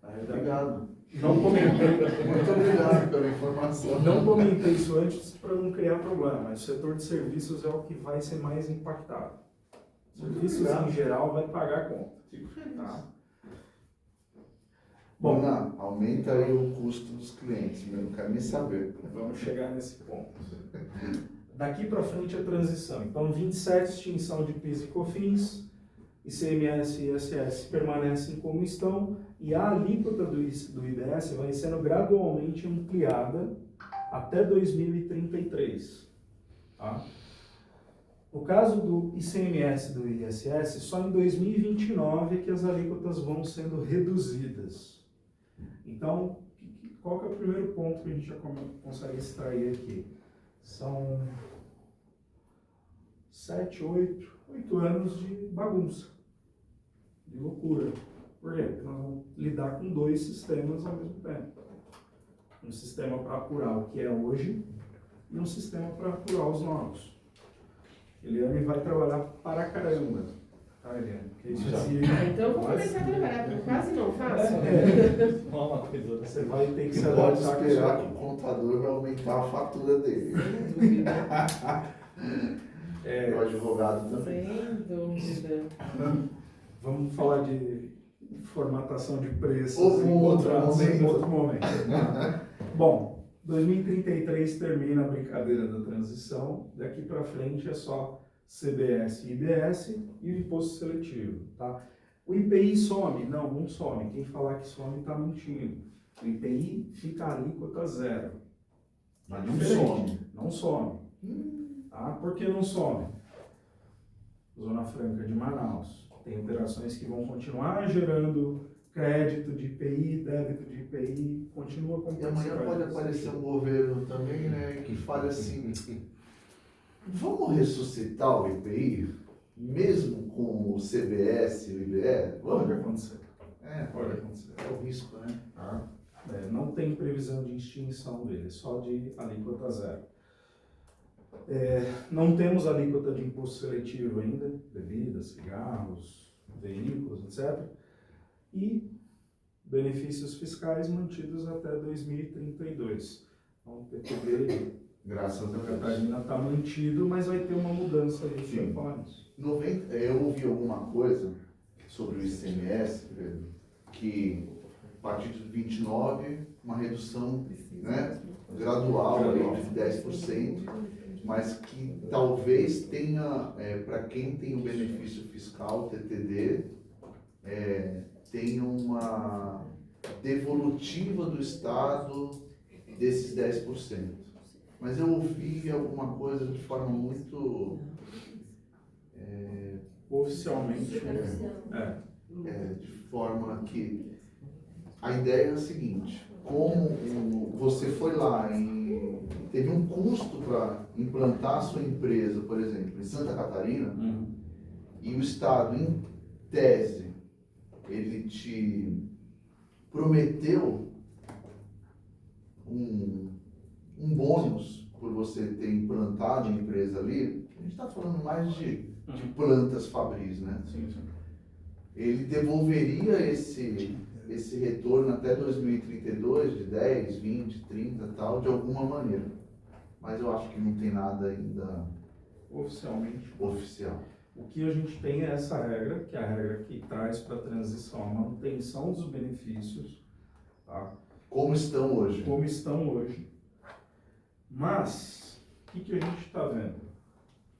Na realidade, Obrigado. não comentei, Muito obrigado pela informação. não comentei isso antes para não criar problema, mas o setor de serviços é o que vai ser mais impactado. Serviços em geral vai pagar a conta. Fico feliz. Tá? Bom, Bom, aumenta aí o custo dos clientes, eu não quero nem saber. vamos chegar nesse ponto. Daqui para frente a transição. Então, 27, extinção de PIS e COFINS, ICMS e ISS permanecem como estão e a alíquota do IBS vai sendo gradualmente ampliada até 2033. Tá? No caso do ICMS e do ISS, só em 2029 que as alíquotas vão sendo reduzidas. Então, qual que é o primeiro ponto que a gente já consegue extrair aqui? São 7, 8 anos de bagunça, de loucura. Por quê? Porque nós vamos lidar com 2 sistemas ao mesmo tempo. Um sistema para apurar o que é hoje e um sistema para apurar os novos. Eliane vai trabalhar para caramba, tá, Eliane? Porque isso aqui... Então vou começar a trabalhar, porque quase não faço. Uma coisa. Você vai ter que se Pode adaptar com esperar que isso. o contador vai aumentar a fatura dele. O advogado também. Sem dúvida. Vamos falar de formatação de preços Ou em um outro contratos em momento. outro momento. Bom, 2033 termina a brincadeira da transição. Daqui para frente é só CBS e IBS e o imposto seletivo. Tá? O IPI some? Não some. Quem falar que some está mentindo. O IPI fica a alíquota zero. Mas não Diferente. some. Não some. Tá? Por que não some? Zona Franca de Manaus. Tem operações que vão continuar gerando crédito de IPI, débito de IPI, continua com E amanhã pode aparecer um governo também, né, que fale assim, vamos ressuscitar o IPI, mesmo com o CBS e o IBE? Pode Vamos? acontecer. Pode acontecer. É o risco, né? Não tem previsão de extinção dele, só de alíquota zero. Não temos alíquota de imposto seletivo ainda, bebidas, cigarros, veículos, etc. E benefícios fiscais mantidos até 2032. Então, o PTB Graças a Santa Deus. Catarina está mantido, mas vai ter uma mudança aí Sim. de planos. Eu ouvi alguma coisa sobre o ICMS, Pedro, que a partir de 29, uma redução, né, gradual aí de 10%, mas que talvez tenha, para quem tem o benefício fiscal, TTD, tenha uma devolutiva do Estado desses 10%. Mas eu ouvi alguma coisa de forma muito... Oficialmente, de forma que a ideia é a seguinte: como você foi lá e teve um custo para implantar a sua empresa, por exemplo, em Santa Catarina, e o Estado, em tese, ele te prometeu um bônus por você ter implantado a empresa ali. A gente está falando mais de plantas fabris, né? sim. Ele devolveria esse retorno até 2032, de 10, 20, 30 e tal, de alguma maneira. Mas eu acho que não tem nada ainda Oficialmente. oficial. O que a gente tem é essa regra, que é a regra que traz para a transição a manutenção dos benefícios, tá? Como estão hoje? Como estão hoje. Mas, o que a gente está vendo?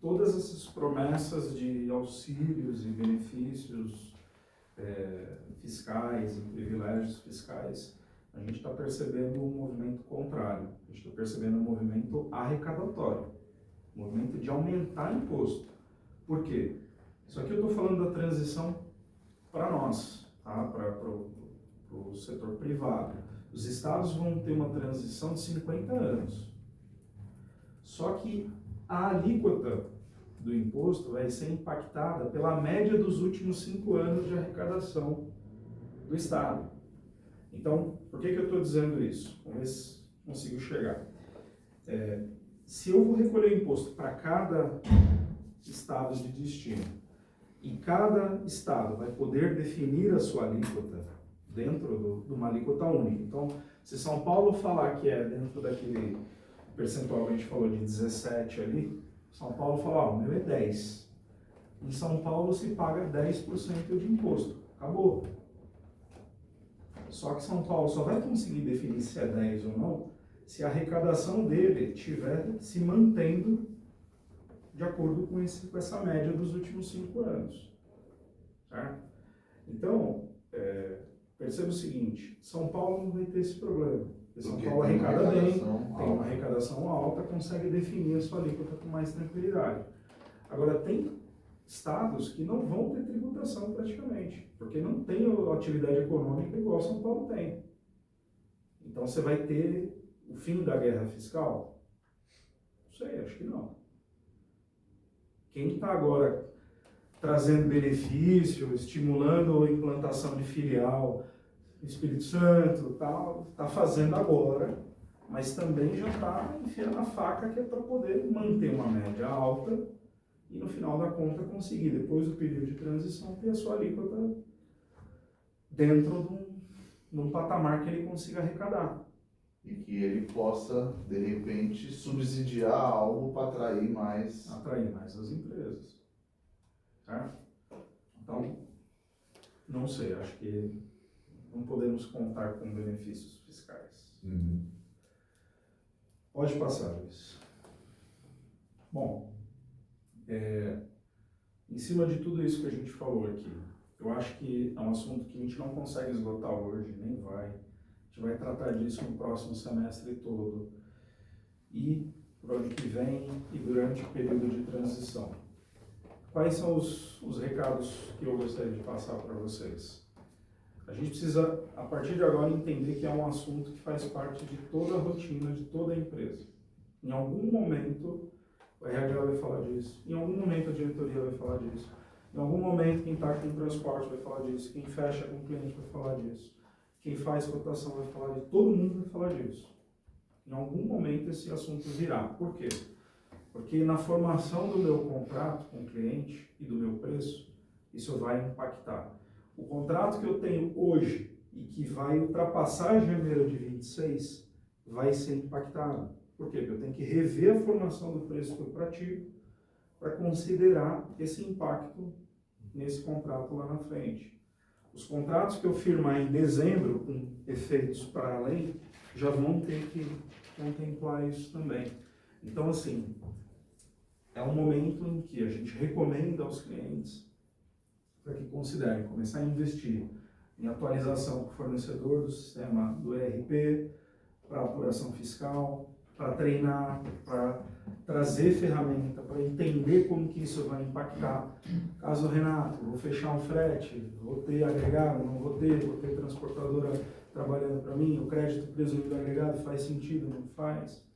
Todas essas promessas de auxílios e benefícios fiscais e privilégios fiscais, a gente está percebendo um movimento contrário. A gente está percebendo um movimento arrecadatório, um movimento de aumentar imposto. Por quê? Isso aqui eu estou falando da transição para nós, tá? Para o setor privado. Os estados vão ter uma transição de 50 anos. Só que a alíquota do imposto vai ser impactada pela média dos últimos 5 anos de arrecadação do Estado. Então, por que eu estou dizendo isso? Vamos ver se consigo chegar. Se eu vou recolher imposto para cada estado de destino e cada estado vai poder definir a sua alíquota dentro de uma alíquota única. Então, se São Paulo falar que é dentro daquele percentual que a gente falou de 17 ali, São Paulo fala, o meu é 10. Em São Paulo se paga 10% de imposto. Acabou. Só que São Paulo só vai conseguir definir se é 10 ou não se a arrecadação dele estiver se mantendo de acordo com essa média dos últimos 5 anos. Certo? Então, perceba o seguinte, São Paulo não vai ter esse problema. Porque São Paulo arrecada bem, tem uma arrecadação alta, consegue definir a sua alíquota com mais tranquilidade. Agora, tem estados que não vão ter tributação praticamente, porque não tem atividade econômica igual São Paulo tem. Então, você vai ter o fim da guerra fiscal? Não sei, acho que não. Quem está agora trazendo benefício, estimulando a implantação de filial, Espírito Santo, tal, está fazendo agora, mas também já está enfiando a faca que é para poder manter uma média alta e no final da conta conseguir, depois do período de transição, ter a sua alíquota dentro de um patamar que ele consiga arrecadar. E que ele possa, de repente, subsidiar algo para atrair mais as empresas. Certo? Então, não sei, acho que não podemos contar com benefícios fiscais. Uhum. Pode passar, Luiz. Bom, em cima de tudo isso que a gente falou aqui, eu acho que é um assunto que a gente não consegue esgotar hoje, nem vai. A gente vai tratar disso no próximo semestre todo e pro ano que vem e durante o período de transição. Quais são os recados que eu gostaria de passar para vocês? A gente precisa, a partir de agora, entender que é um assunto que faz parte de toda a rotina, de toda a empresa. Em algum momento, o RH vai falar disso, em algum momento a diretoria vai falar disso, em algum momento quem está com o transporte vai falar disso, quem fecha com o cliente vai falar disso, quem faz cotação vai falar disso, todo mundo vai falar disso. Em algum momento esse assunto virá. Por quê? Porque na formação do meu contrato com o cliente e do meu preço, isso vai impactar. O contrato que eu tenho hoje e que vai ultrapassar janeiro de 26 vai ser impactado. Por quê? Porque eu tenho que rever a formação do preço que eu pratico para considerar esse impacto nesse contrato lá na frente. Os contratos que eu firmar em dezembro, com efeitos para além, já vão ter que contemplar isso também. Então, assim, é um momento em que a gente recomenda aos clientes para que considerem começar a investir em atualização com o fornecedor do sistema do ERP, para apuração fiscal, para treinar, para trazer ferramenta, para entender como que isso vai impactar. Caso Renato, vou fechar um frete, vou ter agregado, não vou ter transportadora trabalhando para mim, o crédito presumido agregado faz sentido, não faz?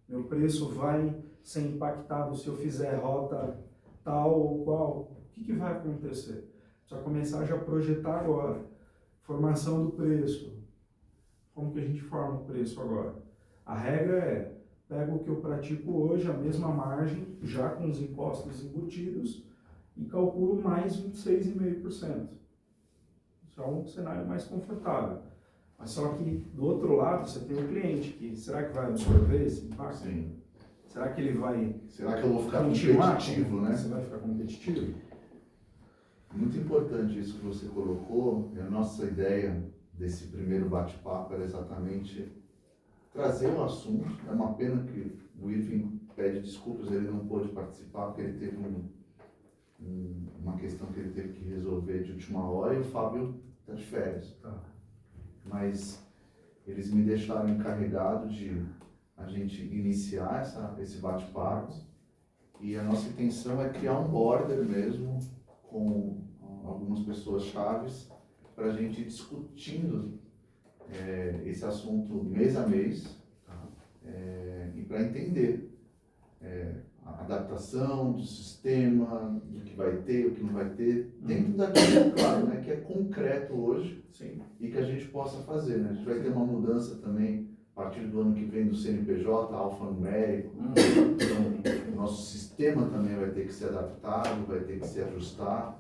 Meu preço vai ser impactado se eu fizer rota tal ou qual? O que vai acontecer? Precisa começar já a projetar agora. Formação do preço. Como que a gente forma o preço agora? A regra é, pego o que eu pratico hoje, a mesma margem, já com os impostos embutidos, e calculo mais 26,5%. Isso é um cenário mais confortável. Mas só que, do outro lado, você tem o cliente, que será que vai absorver esse impacto? Sim. Será que ele vai... Será que eu vou ficar continuar competitivo, né? Você vai ficar competitivo? Muito importante isso que você colocou. A nossa ideia desse primeiro bate-papo era exatamente trazer o assunto. É uma pena que o Irving pede desculpas, ele não pôde participar porque ele teve uma questão que ele teve que resolver de última hora e o Fábio está de férias. Tá. Mas eles me deixaram encarregado de a gente iniciar esse bate-papo e a nossa intenção é criar um border mesmo com algumas pessoas chaves para a gente ir discutindo esse assunto mês a mês e para entender a adaptação do sistema, do que vai ter, o que não vai ter, dentro daquilo, claro, né, que é concreto hoje. Sim. E que a gente possa fazer, né? A gente vai ter uma mudança também a partir do ano que vem do CNPJ, alfanumérico. Então, o nosso sistema também vai ter que ser adaptado, vai ter que se ajustar.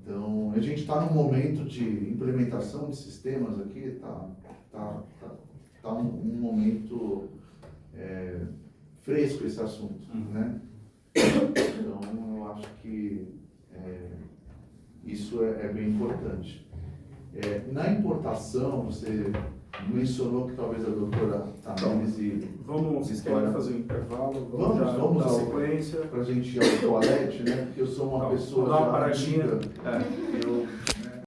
Então, a gente está num momento de implementação de sistemas aqui, tá um momento fresco esse assunto, né? Então, eu acho que isso é bem importante. Na importação, você mencionou que talvez a doutora Tamires Vocês querem fazer um intervalo? Vamos dar ao- sequência. para a gente ir ao toalete, né? Porque eu sou uma pessoa Vou dar uma já paradinha. antiga. Eu